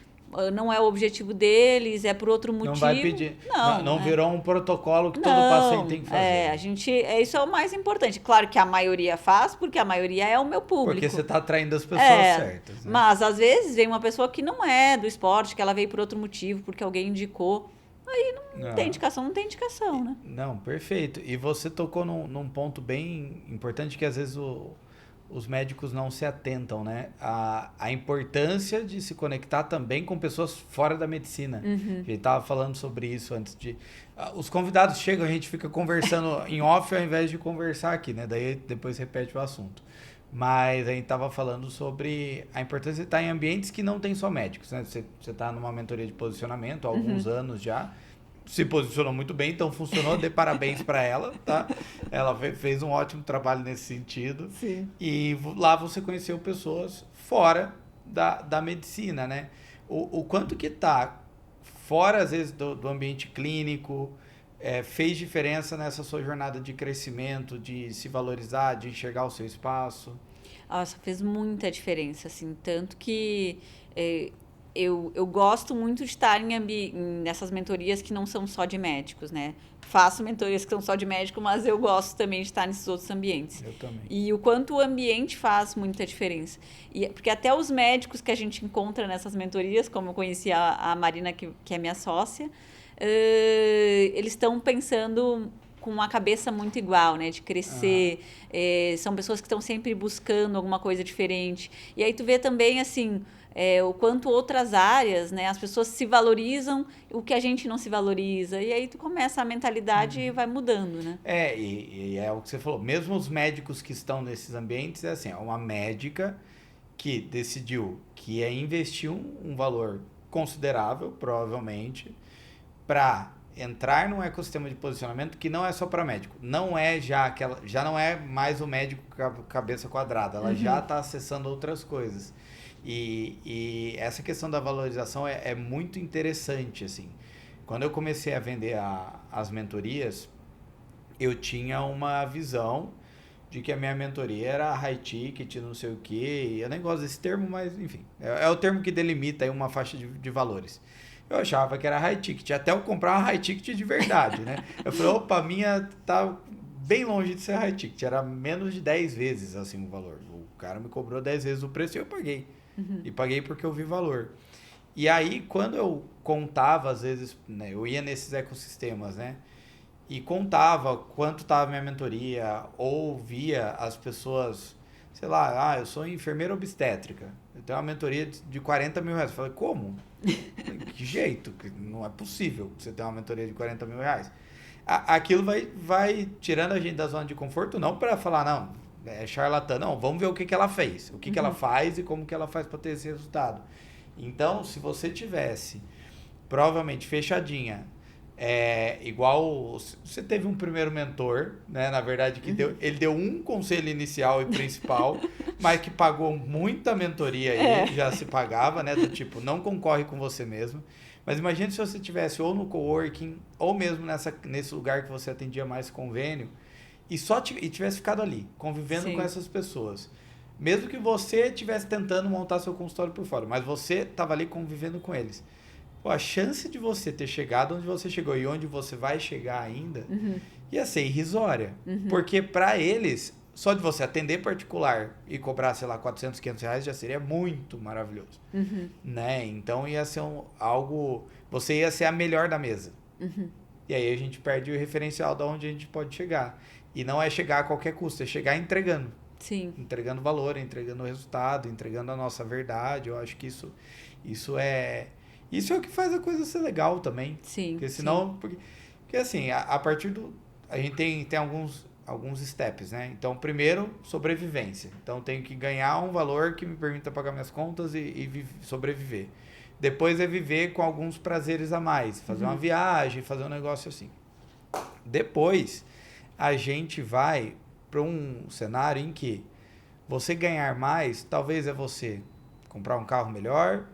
não é o objetivo deles, é por outro motivo. Não vai pedir. Não né? virou um protocolo que todo paciente tem que fazer. Isso é o mais importante. Claro que a maioria faz, porque a maioria é o meu público. Porque você está atraindo as pessoas certas. Né? Mas às vezes vem uma pessoa que não é do esporte, que ela veio por outro motivo, porque alguém indicou. Aí não tem indicação, não tem indicação, né? Não, perfeito. E você tocou num ponto bem importante que às vezes os médicos não se atentam, né? A importância de se conectar também com pessoas fora da medicina. A gente estava falando sobre isso antes de... Os convidados chegam, a gente fica conversando em off ao invés de conversar aqui, né? Daí depois repete o assunto. Mas a gente estava falando sobre a importância de estar em ambientes que não tem só médicos, né? Você está numa mentoria de posicionamento há alguns anos já, se posicionou muito bem, então funcionou, dê parabéns para ela, tá? Ela fez um ótimo trabalho nesse sentido. Sim. E lá você conheceu pessoas fora da medicina, né? O quanto que tá fora, às vezes, do ambiente clínico, fez diferença nessa sua jornada de crescimento, de se valorizar, de enxergar o seu espaço? Nossa, fez muita diferença, assim, tanto que eu gosto muito de estar nessas mentorias que não são só de médicos, né? Faço mentorias que são só de médico, mas eu gosto também de estar nesses outros ambientes. Eu também. E o quanto o ambiente faz muita diferença. Porque até os médicos que a gente encontra nessas mentorias, como eu conheci a Marina, que é minha sócia, eles estão pensando com uma cabeça muito igual, né? De crescer. São pessoas que estão sempre buscando alguma coisa diferente. E aí tu vê também, assim... o quanto outras áreas, né, as pessoas se valorizam, o que a gente não se valoriza. E aí tu começa a mentalidade e vai mudando, né? E é o que você falou. Mesmo os médicos que estão nesses ambientes, é assim, é uma médica que decidiu que ia investir um valor considerável, provavelmente, para entrar num ecossistema de posicionamento que não é só para médico. Não é já não é mais o médico com a cabeça quadrada. Ela já está acessando outras coisas. E essa questão da valorização é muito interessante, assim. Quando eu comecei a vender as mentorias, eu tinha uma visão de que a minha mentoria era high ticket, não sei o quê. Eu nem gosto desse termo, mas enfim. É o termo que delimita aí uma faixa de valores. Eu achava que era high ticket, até eu comprar uma high ticket de verdade, né? Eu falei, opa, a minha tá bem longe de ser high ticket. Era menos de 10 vezes, assim, o valor. O cara me cobrou 10 vezes o preço e eu paguei. E paguei porque eu vi valor. E aí, quando eu contava, às vezes, né, eu ia nesses ecossistemas, né? E contava quanto estava minha mentoria, ou via as pessoas, sei lá, eu sou enfermeira obstétrica, eu tenho uma mentoria de 40 mil reais. Eu falei, como? Que jeito? Não é possível você ter uma mentoria de 40 mil reais. Aquilo vai tirando a gente da zona de conforto, não para falar, não, é charlatã, não, vamos ver o que ela fez, o que ela faz e como que ela faz para ter esse resultado. Então, se você tivesse, provavelmente, fechadinha, igual você teve um primeiro mentor, né, na verdade, que ele deu um conselho inicial e principal, mas que pagou muita mentoria aí, já se pagava, né, do tipo, não concorre com você mesmo. Mas imagine se você tivesse ou no coworking, ou mesmo nesse lugar que você atendia mais convênio, e tivesse ficado ali, convivendo com essas pessoas. Mesmo que você estivesse tentando montar seu consultório por fora, mas você estava ali convivendo com eles. Pô, a chance de você ter chegado onde você chegou e onde você vai chegar ainda ia ser irrisória. Porque para eles, só de você atender particular e cobrar, sei lá, 400, 500 reais já seria muito maravilhoso. Né? Então ia ser algo... Você ia ser a melhor da mesa. E aí a gente perde o referencial de onde a gente pode chegar. E não é chegar a qualquer custo, é chegar entregando. Sim. Entregando valor, entregando resultado, entregando a nossa verdade. Eu acho que isso é o que faz a coisa ser legal também. Sim. Porque senão... Porque assim, a partir do... A gente tem alguns steps, né? Então, primeiro, sobrevivência. Então, tenho que ganhar um valor que me permita pagar minhas contas e sobreviver. Depois é viver com alguns prazeres a mais. Fazer uma viagem, fazer um negócio assim. Depois, a gente vai para um cenário em que você ganhar mais, talvez é você comprar um carro melhor,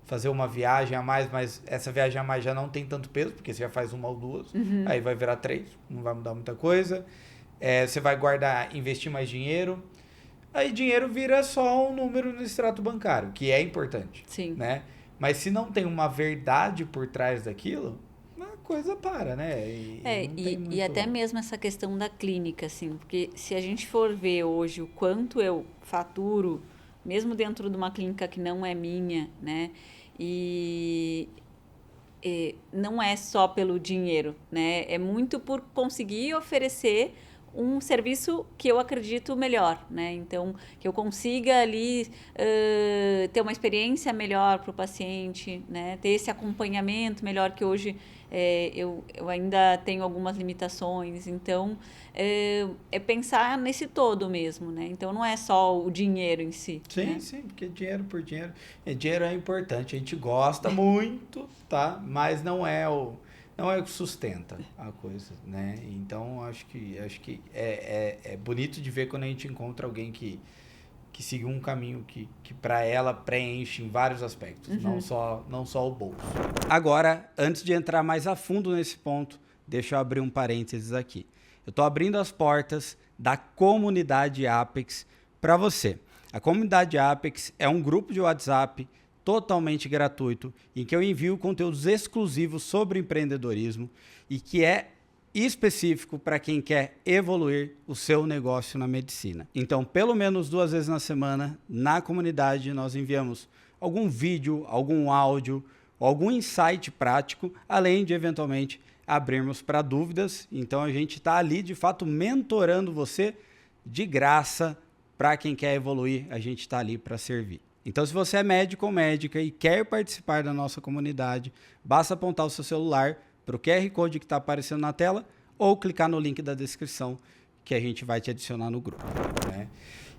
fazer uma viagem a mais, mas essa viagem a mais já não tem tanto peso, porque você já faz uma ou duas, aí vai virar 3, não vai mudar muita coisa. Você vai guardar, investir mais dinheiro, aí dinheiro vira só um número no extrato bancário, que é importante. Sim. Né? Mas se não tem uma verdade por trás daquilo, a coisa para, né? E até mesmo essa questão da clínica, assim, porque se a gente for ver hoje o quanto eu faturo, mesmo dentro de uma clínica que não é minha, né? E não é só pelo dinheiro, né? É muito por conseguir oferecer um serviço que eu acredito melhor, né? Então, que eu consiga ali ter uma experiência melhor para o paciente, né? Ter esse acompanhamento melhor, que hoje eu ainda tenho algumas limitações. Então, é pensar nesse todo mesmo, né? Então, não é só o dinheiro em si. Sim, né? sim, porque dinheiro por dinheiro. Dinheiro é importante, a gente gosta muito, tá? Mas não é o que sustenta a coisa, né? Então, acho que é bonito de ver quando a gente encontra alguém que seguiu um caminho que para ela preenche em vários aspectos, não só o bolso. Agora, antes de entrar mais a fundo nesse ponto, deixa eu abrir um parênteses aqui. Eu estou abrindo as portas da comunidade Apex para você. A comunidade Apex é um grupo de WhatsApp totalmente gratuito, em que eu envio conteúdos exclusivos sobre empreendedorismo e que é específico para quem quer evoluir o seu negócio na medicina. Então, pelo menos 2 vezes na semana, na comunidade, nós enviamos algum vídeo, algum áudio, algum insight prático, além de, eventualmente, abrirmos para dúvidas. Então, a gente está ali, de fato, mentorando você de graça. Para quem quer evoluir, a gente está ali para servir. Então, se você é médico ou médica e quer participar da nossa comunidade, basta apontar o seu celular para o QR Code que está aparecendo na tela ou clicar no link da descrição que a gente vai te adicionar no grupo. Né?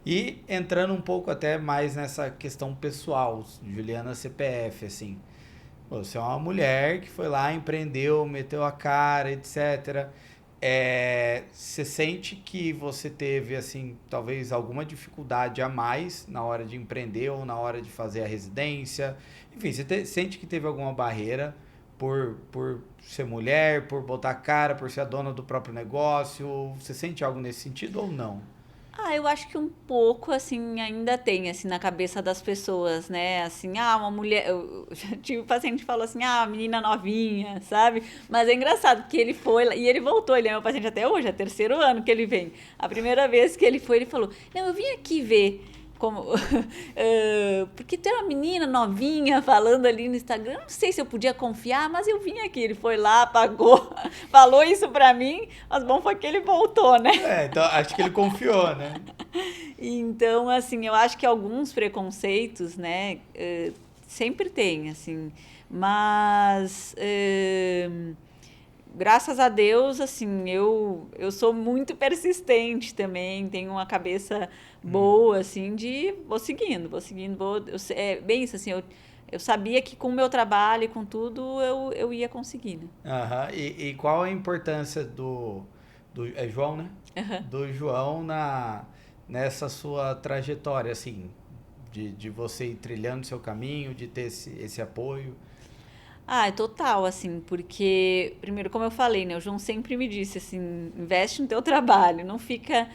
E entrando um pouco até mais nessa questão pessoal, Juliana CPF, assim, você é uma mulher que foi lá, empreendeu, meteu a cara, etc. Você sente que você teve, assim, talvez alguma dificuldade a mais na hora de empreender ou na hora de fazer a residência? Enfim, você sente que teve alguma barreira por ser mulher, por botar a cara, por ser a dona do próprio negócio? Você sente algo nesse sentido ou não? Eu acho que um pouco, assim, ainda tem, assim, na cabeça das pessoas, né? Assim, uma mulher... Eu já tive um paciente que falou assim, menina novinha, sabe? Mas é engraçado, porque ele foi e ele voltou, ele é meu paciente até hoje, é 3º ano que ele vem. A primeira vez que ele foi, ele falou, não, eu vim aqui ver como... porque tem uma menina novinha falando ali no Instagram, não sei se eu podia confiar, mas eu vim aqui. Ele foi lá, pagou, falou isso pra mim, mas bom foi que ele voltou, né? Então acho que ele confiou, né? Então, assim, eu acho que alguns preconceitos, né, sempre tem, assim, mas... graças a Deus, assim, eu sou muito persistente também, tenho uma cabeça boa, assim, vou seguindo, bem isso, assim, eu sabia que com o meu trabalho e com tudo eu ia conseguir, né? E qual a importância do João, né? Do João nessa sua trajetória, assim, de você ir trilhando seu caminho, de ter esse apoio? Ah, é total, assim, porque, primeiro, como eu falei, né, o João sempre me disse, assim, investe no teu trabalho, não fica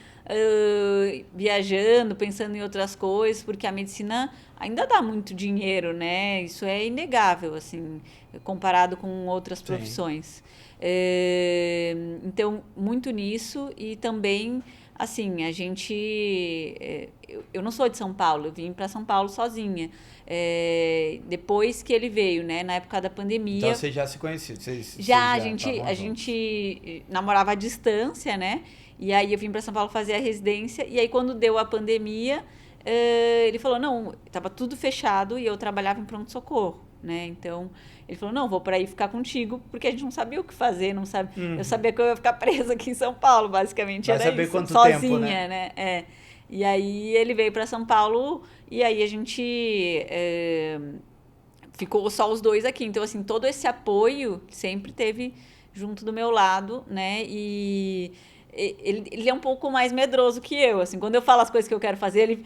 viajando, pensando em outras coisas, porque a medicina ainda dá muito dinheiro, né? Isso é inegável, assim, comparado com outras Sim. profissões. Então, muito nisso e também, assim, a gente... eu não sou de São Paulo, eu vim para São Paulo sozinha. Depois que ele veio, né? Na época da Então pandemia, vocês já se conheciam, vocês já já estavam a juntos. gente namorava à distância, né? E aí eu vim para São Paulo fazer a residência. E aí quando deu a pandemia, ele falou, não, tava tudo fechado e eu trabalhava em pronto-socorro, né? Então ele falou, não, vou para aí ficar contigo, porque a gente não sabia o que fazer, não sabe. Eu Uhum. sabia que eu ia ficar presa aqui em São Paulo, basicamente Vai era saber isso, quanto tempo, né? sozinha, né? E aí ele veio para São Paulo e aí a gente ficou só os dois aqui. Então, assim, todo esse apoio sempre teve junto do meu lado, né? E ele é um pouco mais medroso que eu, assim. Quando eu falo as coisas que eu quero fazer,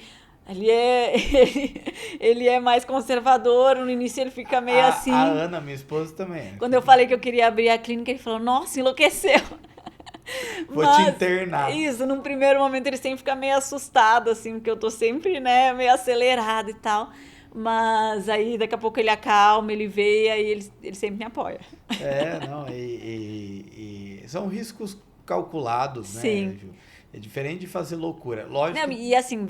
ele é mais conservador. No início ele fica meio A assim. Ana, minha esposa, também é. Quando eu falei que eu queria abrir a clínica, ele falou, nossa, enlouqueceu. Vou te Mas, internar. isso, num primeiro momento ele sempre fica meio assustado, assim, porque eu tô sempre, né, meio acelerada e tal. Mas aí daqui a pouco ele acalma, ele vê, aí ele sempre me apoia. É, não, e são riscos calculados, né, Sim. Ju? É diferente de fazer loucura. Não, Lógico. e assim,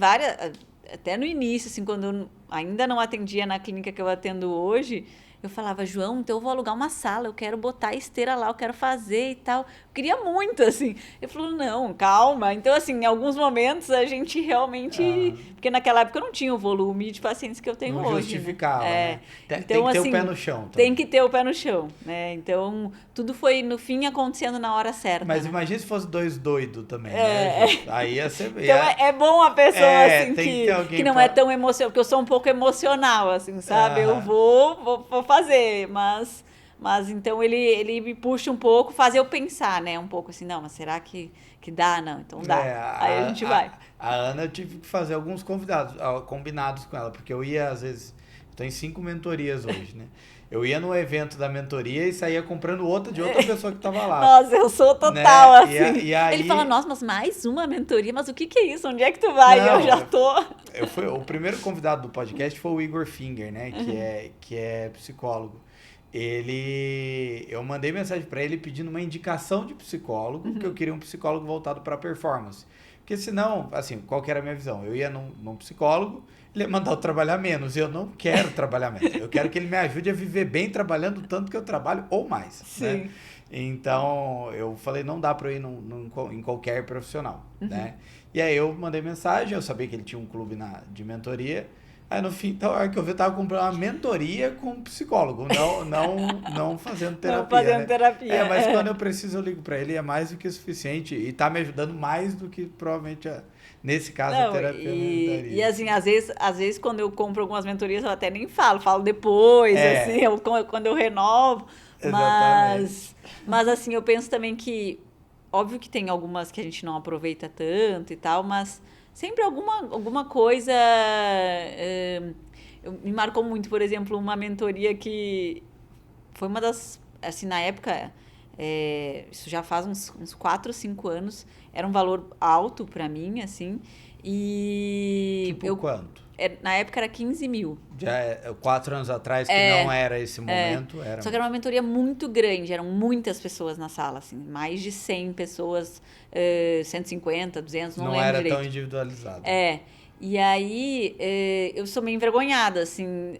até no início, assim, quando eu ainda não atendia na clínica que eu atendo hoje, eu falava, João, então eu vou alugar uma sala, eu quero botar a esteira lá, eu quero fazer e tal. Eu queria muito, assim. Ele falou, não, calma. Então, assim, em alguns momentos a gente realmente. Aham. Porque naquela época eu não tinha o volume de pacientes que eu tenho Não hoje, né? justificava, né? Tem Então, que ter o pé assim, no chão tem também. que ter o pé no chão, né? Então, tudo foi, no fim, acontecendo na hora certa, Mas né? imagina se fosse dois doidos também, né, Ju? Aí ia ser. Então é bom a pessoa, assim, Tem que ter que alguém não é pra. tão emocional, porque eu sou um pouco emocional, assim, sabe? Eu Aham. vou fazer, mas então ele me puxa um pouco, faz eu pensar, né? Um pouco assim, não, mas será que dá? Não, então dá. É, Aí a gente vai. a Ana eu tive que fazer alguns combinados com ela, porque eu ia, às vezes, estou em 5 mentorias hoje, né? Eu ia no evento da mentoria e saía comprando outra de outra pessoa que estava lá, Nossa, eu sou total né? assim. E Ele fala, aí, nossa, mas mais uma mentoria? Mas o que é isso? Onde é que tu vai? E eu não, já tô. o primeiro convidado do podcast foi o Igor Finger, né? Que é psicólogo. Eu mandei mensagem para ele pedindo uma indicação de psicólogo, que eu queria um psicólogo voltado para performance. Porque senão, assim, qual que era a minha visão? Eu ia num psicólogo, ele ia mandar eu trabalhar menos, e eu não quero trabalhar menos. Eu quero que ele me ajude a viver bem trabalhando o tanto que eu trabalho ou mais, né? Sim. Então, eu falei, não dá para eu ir em qualquer profissional, né? E aí eu mandei mensagem, eu sabia que ele tinha um clube de mentoria. Aí no fim, então, a hora que eu vi, eu tava comprando uma mentoria com um psicólogo, não fazendo Não terapia, fazendo né? É, terapia. mas quando eu preciso, eu ligo pra ele, é mais do que suficiente. E tá me ajudando mais do que provavelmente, nesse caso, a Não, terapia me e ajudaria. assim, às vezes quando eu compro algumas mentorias eu até nem falo depois, assim, É, quando eu renovo, exatamente. mas assim, eu penso também que, óbvio que tem algumas que a gente não aproveita tanto e tal, mas sempre alguma coisa me marcou muito, por exemplo, uma mentoria que foi uma das, assim, na época, isso já faz uns 4, 5 anos, era um valor alto para mim, assim, e Tipo quanto? na época era 15 mil. Já 4 anos atrás, que não era esse momento, era Só que era uma mesmo. mentoria muito grande, eram muitas pessoas na sala, assim, mais de 100 pessoas, 150, 200, não Não lembro era tão direito. individualizado. E aí eu sou meio envergonhada, assim,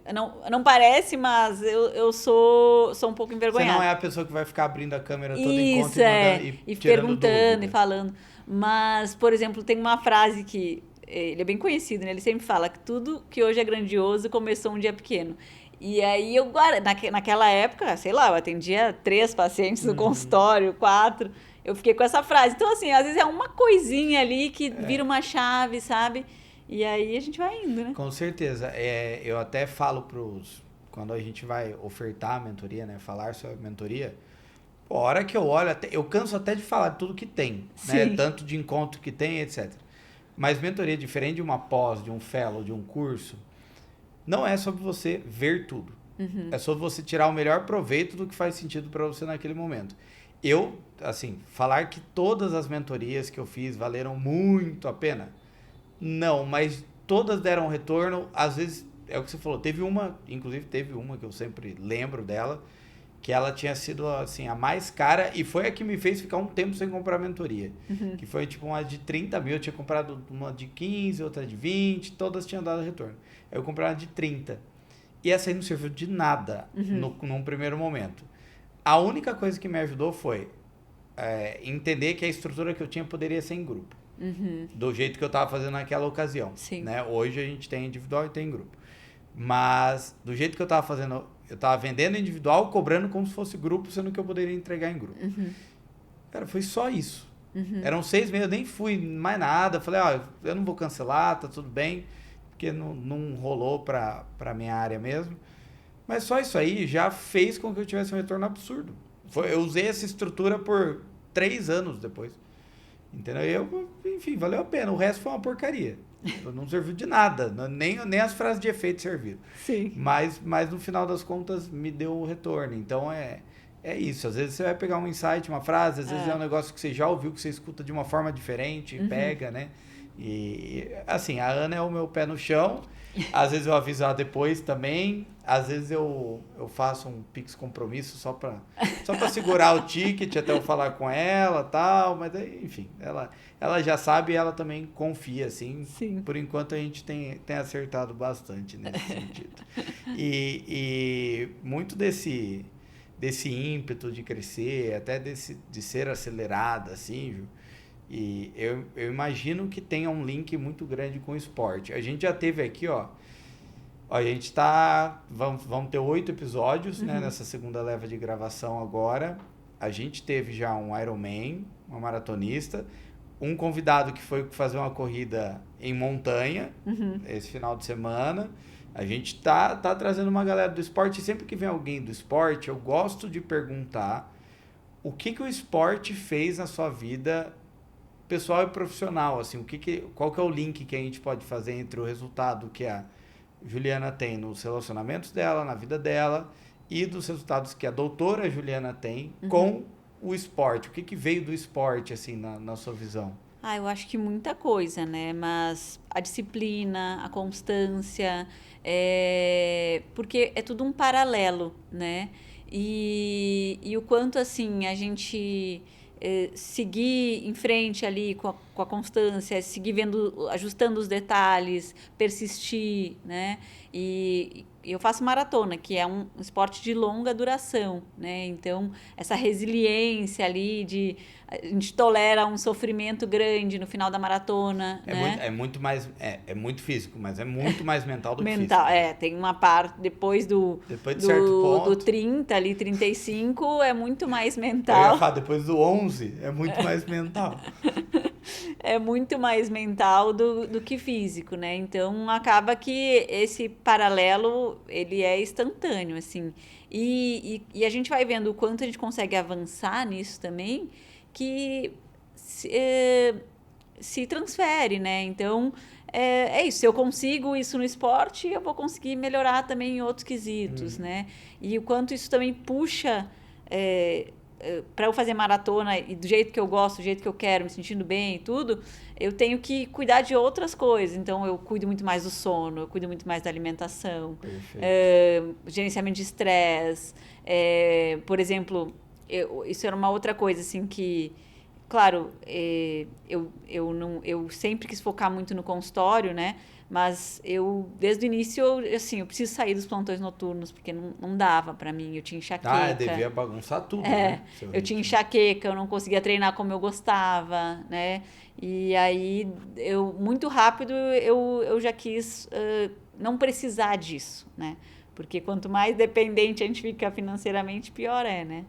não parece, mas eu sou um pouco Você não envergonhada. é a pessoa que vai ficar abrindo a câmera todo encontro Isso, e mandando e e tirando perguntando e dúvida. falando. Mas, por exemplo, tem uma frase que ele é bem conhecido, né? Ele sempre fala que tudo que hoje é grandioso começou um dia pequeno. E aí eu guardo, naquela época, sei lá, eu atendia 3 pacientes no Uhum. consultório, 4. Eu fiquei com essa frase. Então, assim, às vezes é uma coisinha ali que vira uma chave, sabe? E aí a gente vai indo, né? Com certeza. Eu até falo quando a gente vai ofertar a mentoria, né? Falar sobre a mentoria. Pô, a hora que eu olho, eu canso até de falar de tudo que tem, né? Sim. Tanto de encontro que tem, etc. Mas mentoria, diferente de uma pós, de um fellow, de um curso, não é sobre você ver tudo. É sobre você tirar o melhor proveito do que faz sentido para você naquele momento. Eu, assim, falar que todas as mentorias que eu fiz valeram muito a pena? Não, mas todas deram retorno. Às vezes, é o que você falou, inclusive teve uma que eu sempre lembro dela, que ela tinha sido, assim, a mais cara e foi a que me fez ficar um tempo sem comprar mentoria. Que foi, tipo, uma de 30 mil, eu tinha comprado uma de 15, outra de 20, todas tinham dado retorno. Aí eu comprei uma de 30. E essa aí não serviu de nada num primeiro momento. A única coisa que me ajudou foi entender que a estrutura que eu tinha poderia ser em grupo. Do jeito que eu estava fazendo naquela ocasião. Sim. Né? Hoje a gente tem individual e tem grupo. Mas do jeito que eu estava fazendo, eu estava vendendo individual, cobrando como se fosse grupo, sendo que eu poderia entregar em grupo. Cara, foi só isso. Eram 6 meses, eu nem fui mais nada. Falei, eu não vou cancelar, tá tudo bem. Porque não rolou para minha área mesmo. Mas só isso aí já fez com que eu tivesse um retorno absurdo. Eu usei essa estrutura por 3 anos depois. Entendeu? Enfim, valeu a pena. O resto foi uma porcaria. Não serviu de nada. Nem as frases de efeito serviram. Sim. Mas no final das contas me deu o retorno. Então é isso. Às vezes você vai pegar um insight, uma frase, às vezes é um negócio que você já ouviu, que você escuta de uma forma diferente, pega, né? E assim, a Ana é o meu pé no chão. Às vezes eu aviso ela depois também. Às vezes eu faço um Pix compromisso só pra segurar o ticket até eu falar com ela e tal. Mas enfim, ela já sabe e ela também confia, assim. Sim. Por enquanto a gente tem acertado bastante nesse sentido. E muito desse ímpeto de crescer, até de ser acelerada, assim, viu? E eu imagino que tenha um link muito grande com o esporte. A gente já teve aqui, a gente vamos ter 8 episódios, né, nessa segunda leva de gravação agora. A gente teve já um Ironman, uma maratonista, um convidado que foi fazer uma corrida em montanha, esse final de semana. A gente tá trazendo uma galera do esporte, e sempre que vem alguém do esporte, eu gosto de perguntar o que o esporte fez na sua vida pessoal e profissional, assim, qual que é o link que a gente pode fazer entre o resultado que a Juliana tem nos relacionamentos dela, na vida dela, e dos resultados que a doutora Juliana tem com o esporte. O que veio do esporte, assim, na sua visão? Eu acho que muita coisa, né? Mas a disciplina, a constância, porque é tudo um paralelo, né? E o quanto, assim, a gente seguir em frente ali com a constância, seguir vendo, ajustando os detalhes, persistir, né? E eu faço maratona, que é um esporte de longa duração, né? Então, essa resiliência ali a gente tolera um sofrimento grande no final da maratona, né? É muito mais... É muito físico, mas é muito mais mental do que físico. Mental, tem uma parte... Depois de certo ponto... Do 30, ali, 35, é muito mais Eu mental. ia falar, depois do 11, é muito mais mental. É muito mais mental do que físico, né? Então, acaba que esse paralelo, ele é instantâneo, assim. E a gente vai vendo o quanto a gente consegue avançar nisso também, que se transfere, né? Então, é isso. Se eu consigo isso no esporte, eu vou conseguir melhorar também em outros quesitos, né? E o quanto isso também puxa... para eu fazer maratona e do jeito que eu gosto, do jeito que eu quero, me sentindo bem e tudo, eu tenho que cuidar de outras coisas. Então, eu cuido muito mais do sono, eu cuido muito mais da alimentação, gerenciamento de estresse. Por exemplo, isso era uma outra coisa, assim, que... Claro, eu sempre quis focar muito no consultório, né? Mas desde o início, eu preciso sair dos plantões noturnos, porque não dava pra mim, eu tinha enxaqueca. Devia bagunçar tudo, né? Eu tinha enxaqueca, eu não conseguia treinar como eu gostava, né? E aí, muito rápido, eu já quis não precisar disso, né? Porque quanto mais dependente a gente fica financeiramente, pior né?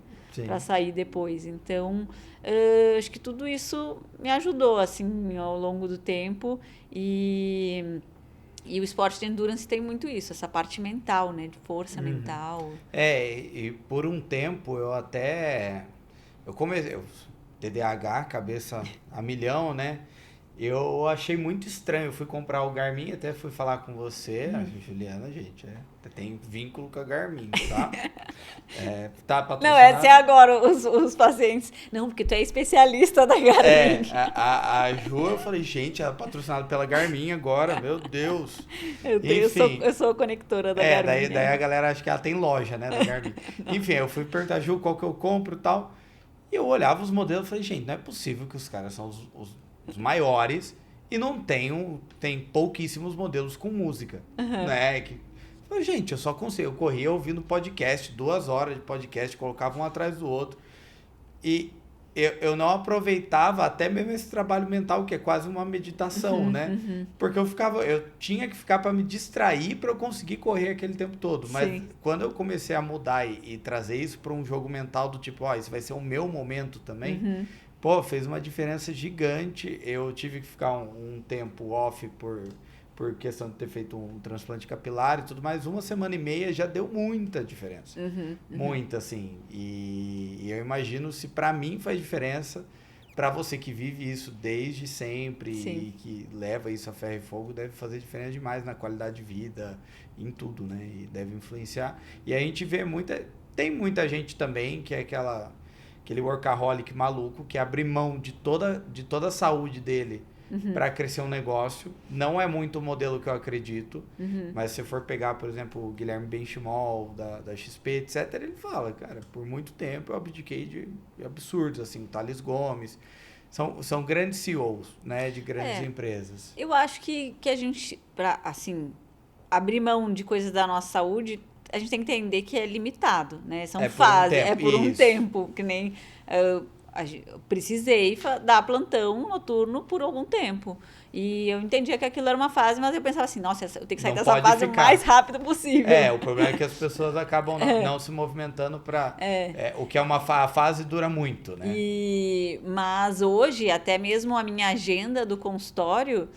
Para sair depois. Então, acho que tudo isso me ajudou, assim, ao longo do tempo. E o esporte de endurance tem muito isso, essa parte mental, né? De força mental. E por um tempo eu comecei... TDAH, cabeça a milhão, né? Eu achei muito estranho. Eu fui comprar o Garmin, até fui falar com você, a Juliana, gente, tem vínculo com a Garmin, tá? Tá Não, essa é patrocinado. agora os pacientes. Não, porque tu é especialista da Garmin. A Ju, eu falei, gente, ela é patrocinada pela Garmin agora, meu Deus. Enfim, Eu sou conectora da Garmin. daí a galera acha que ela tem loja, né, da Garmin. Enfim, eu fui perguntar, Ju, qual que eu compro e tal. E eu olhava os modelos e falei, gente, não é possível que os caras são os maiores e não tem pouquíssimos modelos com música, né? Falei, gente, eu só consigo. Eu corria ouvindo podcast, 2 horas de podcast, colocava um atrás do outro. E eu não aproveitava até mesmo esse trabalho mental, que é quase uma meditação, né? Porque eu tinha que ficar para me distrair para eu conseguir correr aquele tempo todo. Mas Sim. quando eu comecei a mudar e trazer isso para um jogo mental do tipo, ó, isso vai ser o meu momento também, pô, fez uma diferença gigante. Eu tive que ficar um tempo off por questão de ter feito um transplante capilar e tudo mais. 1 semana e meia já deu muita diferença. Muita, assim. E eu imagino se pra mim faz diferença, pra você que vive isso desde sempre Sim. e que leva isso a ferro e fogo, deve fazer diferença demais na qualidade de vida, em tudo, né? E deve influenciar. E a gente vê tem muita gente também que é aquele workaholic maluco que abre mão de toda a saúde dele para crescer um negócio. Não é muito o modelo que eu acredito, mas se for pegar, por exemplo, o Guilherme Benchimol, da XP, etc., ele fala, cara, por muito tempo eu abdiquei de absurdos, assim, o Thales Gomes. São grandes CEOs, né, de grandes empresas. Eu acho que a gente, pra, assim, abrir mão de coisas da nossa saúde, a gente tem que entender que é limitado, né? São fases, é por um tempo, que nem eu precisei dar plantão noturno por algum tempo. E eu entendia que aquilo era uma fase, mas eu pensava assim, nossa, eu tenho que sair dessa fase o mais rápido possível. O problema é que as pessoas acabam não se movimentando para... o que é a fase dura muito, né? Mas hoje, até mesmo a minha agenda do consultório,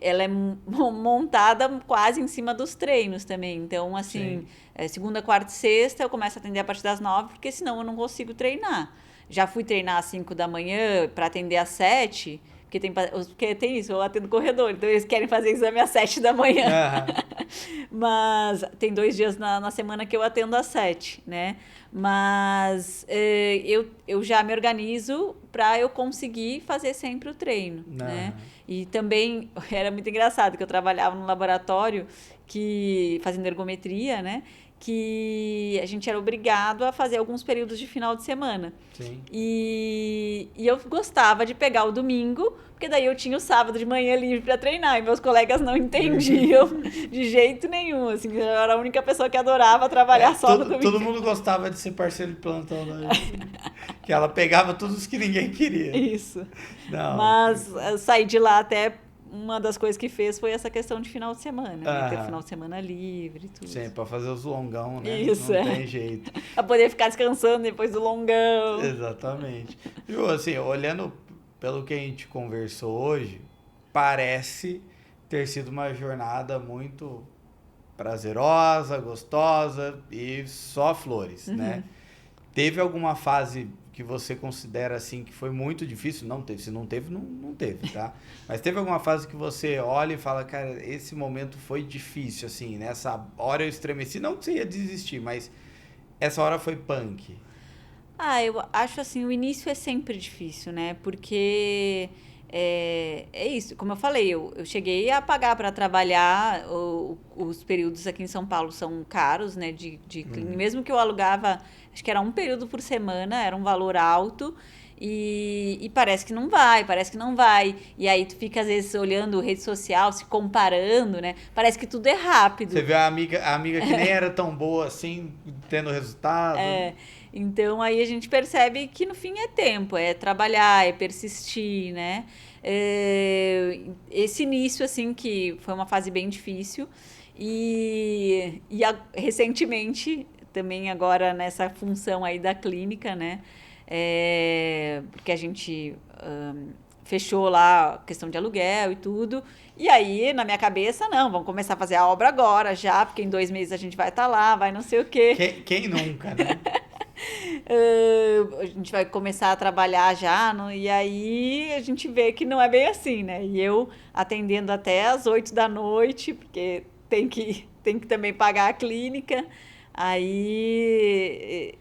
ela é montada quase em cima dos treinos também. Então, assim, segunda, quarta e sexta eu começo a atender a partir das 9, porque senão eu não consigo treinar. Já fui treinar às 5 da manhã para atender às 7, porque tem isso, eu atendo corredor, então eles querem fazer exame às 7 da manhã. Mas tem 2 dias na semana que eu atendo às 7, né? Mas eu já me organizo para eu conseguir fazer sempre o treino, né? E também era muito engraçado que eu trabalhava num laboratório fazendo ergometria, né? Que a gente era obrigado a fazer alguns períodos de final de semana. Sim. E eu gostava de pegar o domingo, porque daí eu tinha o sábado de manhã livre para treinar, e meus colegas não entendiam de jeito nenhum. Assim, eu era a única pessoa que adorava trabalhar só no domingo. Todo mundo gostava de ser parceiro de plantão, né? Que ela pegava todos os que ninguém queria. Isso. Não. Mas eu saí de lá até... Uma das coisas que fez foi essa questão de final de semana, né? Ter final de semana livre e tudo. Sim, pra fazer os longão, né? Isso, não tem jeito. Pra poder ficar descansando depois do longão. Exatamente. Ju, assim, olhando pelo que a gente conversou hoje, parece ter sido uma jornada muito prazerosa, gostosa e só flores, né? Teve alguma fase que você considera assim que foi muito difícil? Não teve. Se não teve, não teve, tá? Mas teve alguma fase que você olha e fala, cara, esse momento foi difícil, assim, nessa hora eu estremeci. Não que você ia desistir, mas essa hora foi punk. Eu acho assim, o início é sempre difícil, né? Porque é isso, como eu falei, eu cheguei a pagar para trabalhar, os períodos aqui em São Paulo são caros, né? De mesmo que eu alugava, acho que era um período por semana, era um valor alto. E parece que não vai. E aí tu fica, às vezes, olhando rede social, se comparando, né? Parece que tudo é rápido. Você vê a amiga que nem era tão boa assim, tendo resultado. Então, aí a gente percebe que, no fim, é tempo, é trabalhar, é persistir, né? Esse início, assim, que foi uma fase bem difícil. Recentemente, também agora nessa função aí da clínica, né? Porque a gente fechou lá a questão de aluguel e tudo. E aí, na minha cabeça, não, vamos começar a fazer a obra agora já, porque em 2 meses a gente vai estar lá, vai não sei o quê. Quem nunca, né? A gente vai começar a trabalhar já, e aí a gente vê que não é bem assim, né? E eu atendendo até às 8 da noite, porque tem que também pagar a clínica. Aí,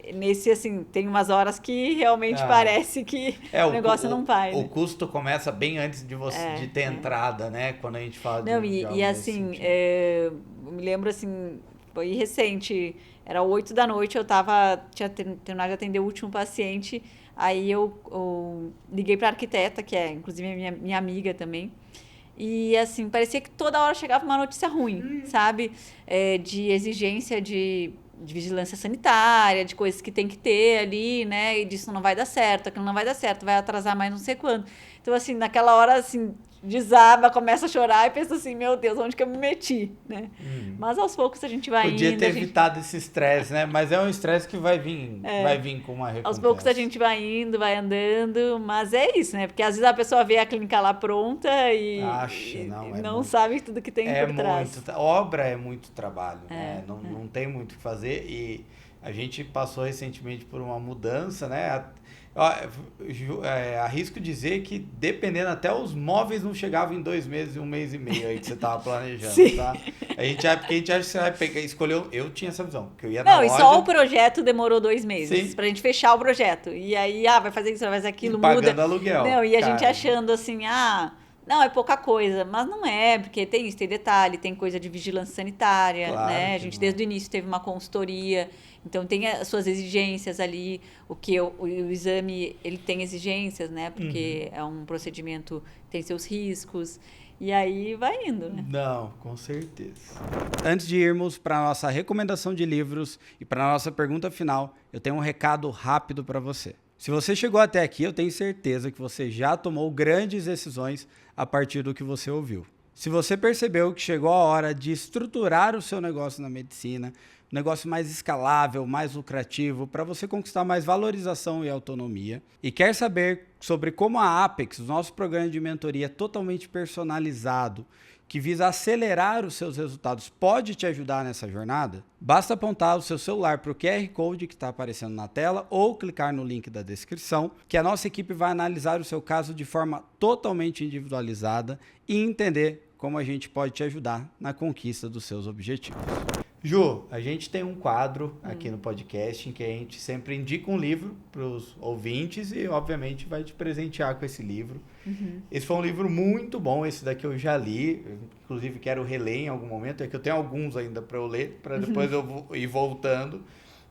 assim, tem umas horas que realmente parece que o negócio não vai, o né? custo começa bem antes de você de ter entrada, né? Quando a gente fala Não, de algo e nesse assim, sentido. eu me lembro assim, foi recente, era 8 da noite, tinha terminado de atender o último paciente, aí eu liguei para a arquiteta, que é inclusive minha amiga também, e assim, parecia que toda hora chegava uma notícia ruim, sabe? De exigência de vigilância sanitária, de coisas que tem que ter ali, né? E disso não vai dar certo, aquilo não vai dar certo, vai atrasar mais não sei quando. Então, assim, naquela hora, assim, desaba, começa a chorar e pensa assim, meu Deus, onde que eu me meti, né? Mas aos poucos a gente vai Podia indo. ter evitado esse estresse, né? Mas é um estresse que vai vir com uma recompensa. Aos poucos a gente vai indo, vai andando, mas é isso, né? Porque às vezes a pessoa vê a clínica lá pronta e não sabe tudo que tem por trás. Obra é muito trabalho, né? Não tem muito o que fazer e a gente passou recentemente por uma mudança, né? Arrisco dizer que dependendo, até os móveis não chegavam em 2 meses e 1 mês e meio aí que você tava planejando, Sim. tá? Porque a gente acha que você vai pegar, escolheu, eu tinha essa visão, que eu ia na Não, loja... e só o projeto demorou 2 meses. Sim. Pra gente fechar o projeto. E aí, vai fazer isso, vai fazer aquilo, E pagando muda. aluguel. Não, e a gente achando assim, não, é pouca coisa. Mas não é, porque tem isso, tem detalhe, tem coisa de vigilância sanitária, Claro né? A que gente não. desde o início teve uma consultoria, então tem as suas exigências ali, o exame, ele tem exigências, né? Porque é um procedimento, tem seus riscos. E aí vai indo, né? Não, com certeza. Antes de irmos para a nossa recomendação de livros e para a nossa pergunta final, eu tenho um recado rápido para você. Se você chegou até aqui, eu tenho certeza que você já tomou grandes decisões a partir do que você ouviu. Se você percebeu que chegou a hora de estruturar o seu negócio na medicina, um negócio mais escalável, mais lucrativo, para você conquistar mais valorização e autonomia, e quer saber sobre como a Apex, o nosso programa de mentoria totalmente personalizado, que visa acelerar os seus resultados, pode te ajudar nessa jornada, basta apontar o seu celular para o QR Code que está aparecendo na tela ou clicar no link da descrição, que a nossa equipe vai analisar o seu caso de forma totalmente individualizada e entender como a gente pode te ajudar na conquista dos seus objetivos. Ju, a gente tem um quadro aqui no podcast em que a gente sempre indica um livro para os ouvintes e, obviamente, vai te presentear com esse livro. Esse foi um livro muito bom, esse daqui eu já li, inclusive quero reler em algum momento, é que eu tenho alguns ainda para eu ler, para depois eu ir voltando,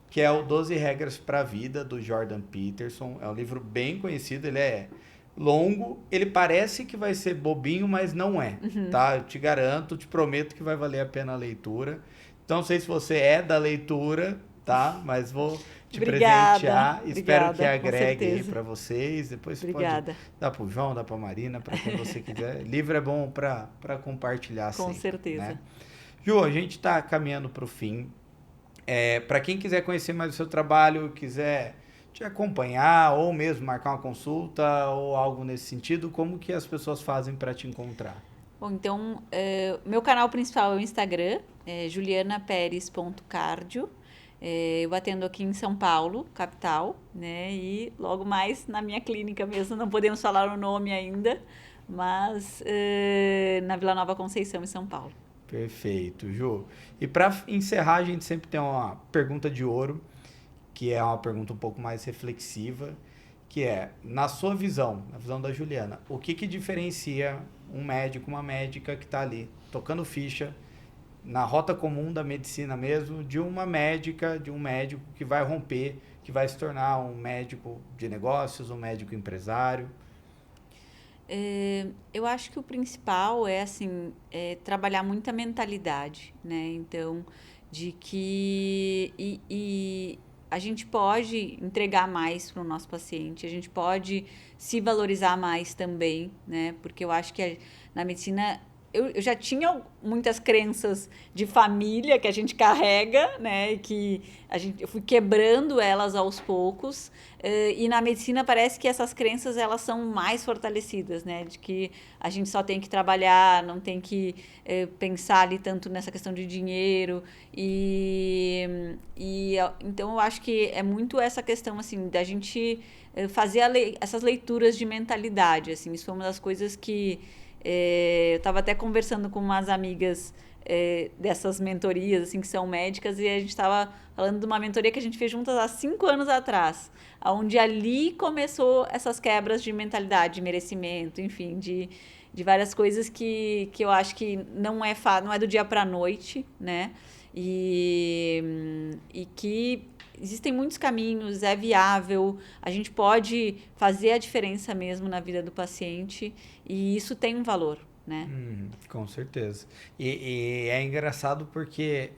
que é o 12 Regras para a Vida, do Jordan Peterson. É um livro bem conhecido, ele é longo, ele parece que vai ser bobinho, mas não é, tá? Eu te garanto, te prometo que vai valer a pena a leitura. Então, não sei se você é da leitura, tá? Mas vou te presentear. Espero que agregue aí para vocês. Depois você pode dar pro João, dar pra Marina, para quem você quiser. Livro é bom para compartilhar sempre. Com certeza. Né? Ju, a gente está caminhando para o fim. Para quem quiser conhecer mais o seu trabalho, quiser te acompanhar ou mesmo marcar uma consulta ou algo nesse sentido, como que as pessoas fazem para te encontrar? Bom, então, meu canal principal é o Instagram, julianaperes.cardio. Eu atendo aqui em São Paulo, capital, né? E logo mais na minha clínica mesmo, não podemos falar o nome ainda, mas na Vila Nova Conceição, em São Paulo. Perfeito, Ju. E para encerrar, a gente sempre tem uma pergunta de ouro, que é uma pergunta um pouco mais reflexiva, que é, na sua visão, na visão da Juliana, o que diferencia um médico, uma médica que está ali tocando ficha na rota comum da medicina mesmo, de uma médica, de um médico que vai romper, que vai se tornar um médico de negócios, um médico empresário? Eu acho que o principal é, assim, trabalhar muita mentalidade, né? Então, de que... E a gente pode entregar mais para o nosso paciente, a gente pode se valorizar mais também, né? Porque eu acho que na medicina eu já tinha muitas crenças de família que a gente carrega, né? E que eu fui quebrando elas aos poucos. E na medicina parece que essas crenças elas são mais fortalecidas, né? De que a gente só tem que trabalhar, não tem que pensar ali tanto nessa questão de dinheiro. Então eu acho que é muito essa questão assim da gente fazer essas leituras de mentalidade, assim. Isso foi uma das coisas que eu estava até conversando com umas amigas dessas mentorias, assim, que são médicas, e a gente estava falando de uma mentoria que a gente fez juntas há 5 anos atrás, onde ali começou essas quebras de mentalidade, de merecimento, enfim, de várias coisas que eu acho que não é do dia para a noite, né? E que existem muitos caminhos, é viável, a gente pode fazer a diferença mesmo na vida do paciente e isso tem um valor, né? Com certeza. E é engraçado porque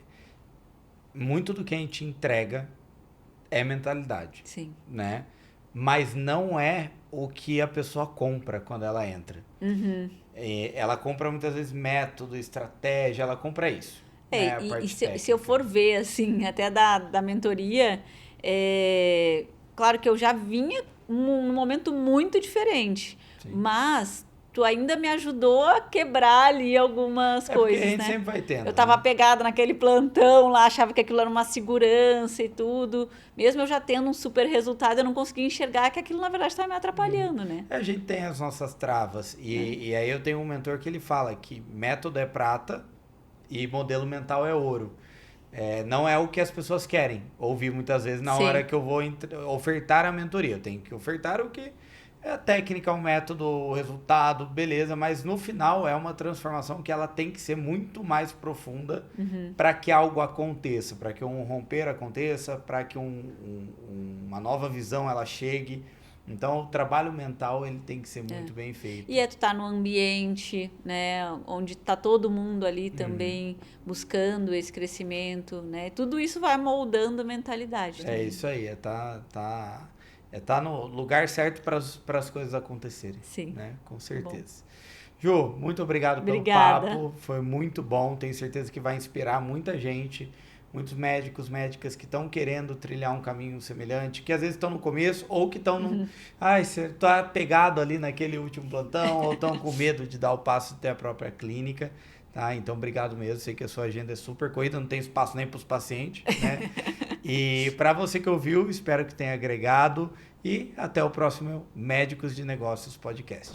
muito do que a gente entrega é mentalidade. Sim. Né? Mas não é o que a pessoa compra quando ela entra. Ela compra muitas vezes método, estratégia, ela compra isso. Né? Se eu for ver, assim, até da mentoria, claro que eu já vinha num momento muito diferente, sim, mas tu ainda me ajudou a quebrar ali algumas coisas, porque a gente né? sempre vai tendo. Eu tava pegada naquele plantão lá, achava que aquilo era uma segurança e tudo. Mesmo eu já tendo um super resultado, eu não conseguia enxergar que aquilo, na verdade, estava me atrapalhando, né? A gente tem as nossas travas. E aí eu tenho um mentor que ele fala que método é prata e modelo mental é ouro. Não é o que as pessoas querem ouvir muitas vezes na hora que eu vou ofertar a mentoria. Eu tenho que ofertar o que é a técnica, o método, o resultado, beleza, mas no final é uma transformação que ela tem que ser muito mais profunda para que algo aconteça, para que um romper aconteça, para que uma nova visão ela chegue. Então, o trabalho mental ele tem que ser muito bem feito. E tu tá no ambiente, né, onde tá todo mundo ali também buscando esse crescimento, né? Tudo isso vai moldando a mentalidade também. É isso aí, tá no lugar certo para as coisas acontecerem. Sim. Né? Com certeza. Ju, muito obrigado pelo papo, foi muito bom, tenho certeza que vai inspirar muita gente, muitos médicos, médicas que estão querendo trilhar um caminho semelhante, que às vezes estão no começo ou que estão você tá pegado ali naquele último plantão ou estão com medo de dar o passo até a própria clínica. Tá, então obrigado mesmo, sei que a sua agenda é super corrida, não tem espaço nem para os pacientes, né? E para você que ouviu, espero que tenha agregado e até o próximo Médicos de Negócios Podcast.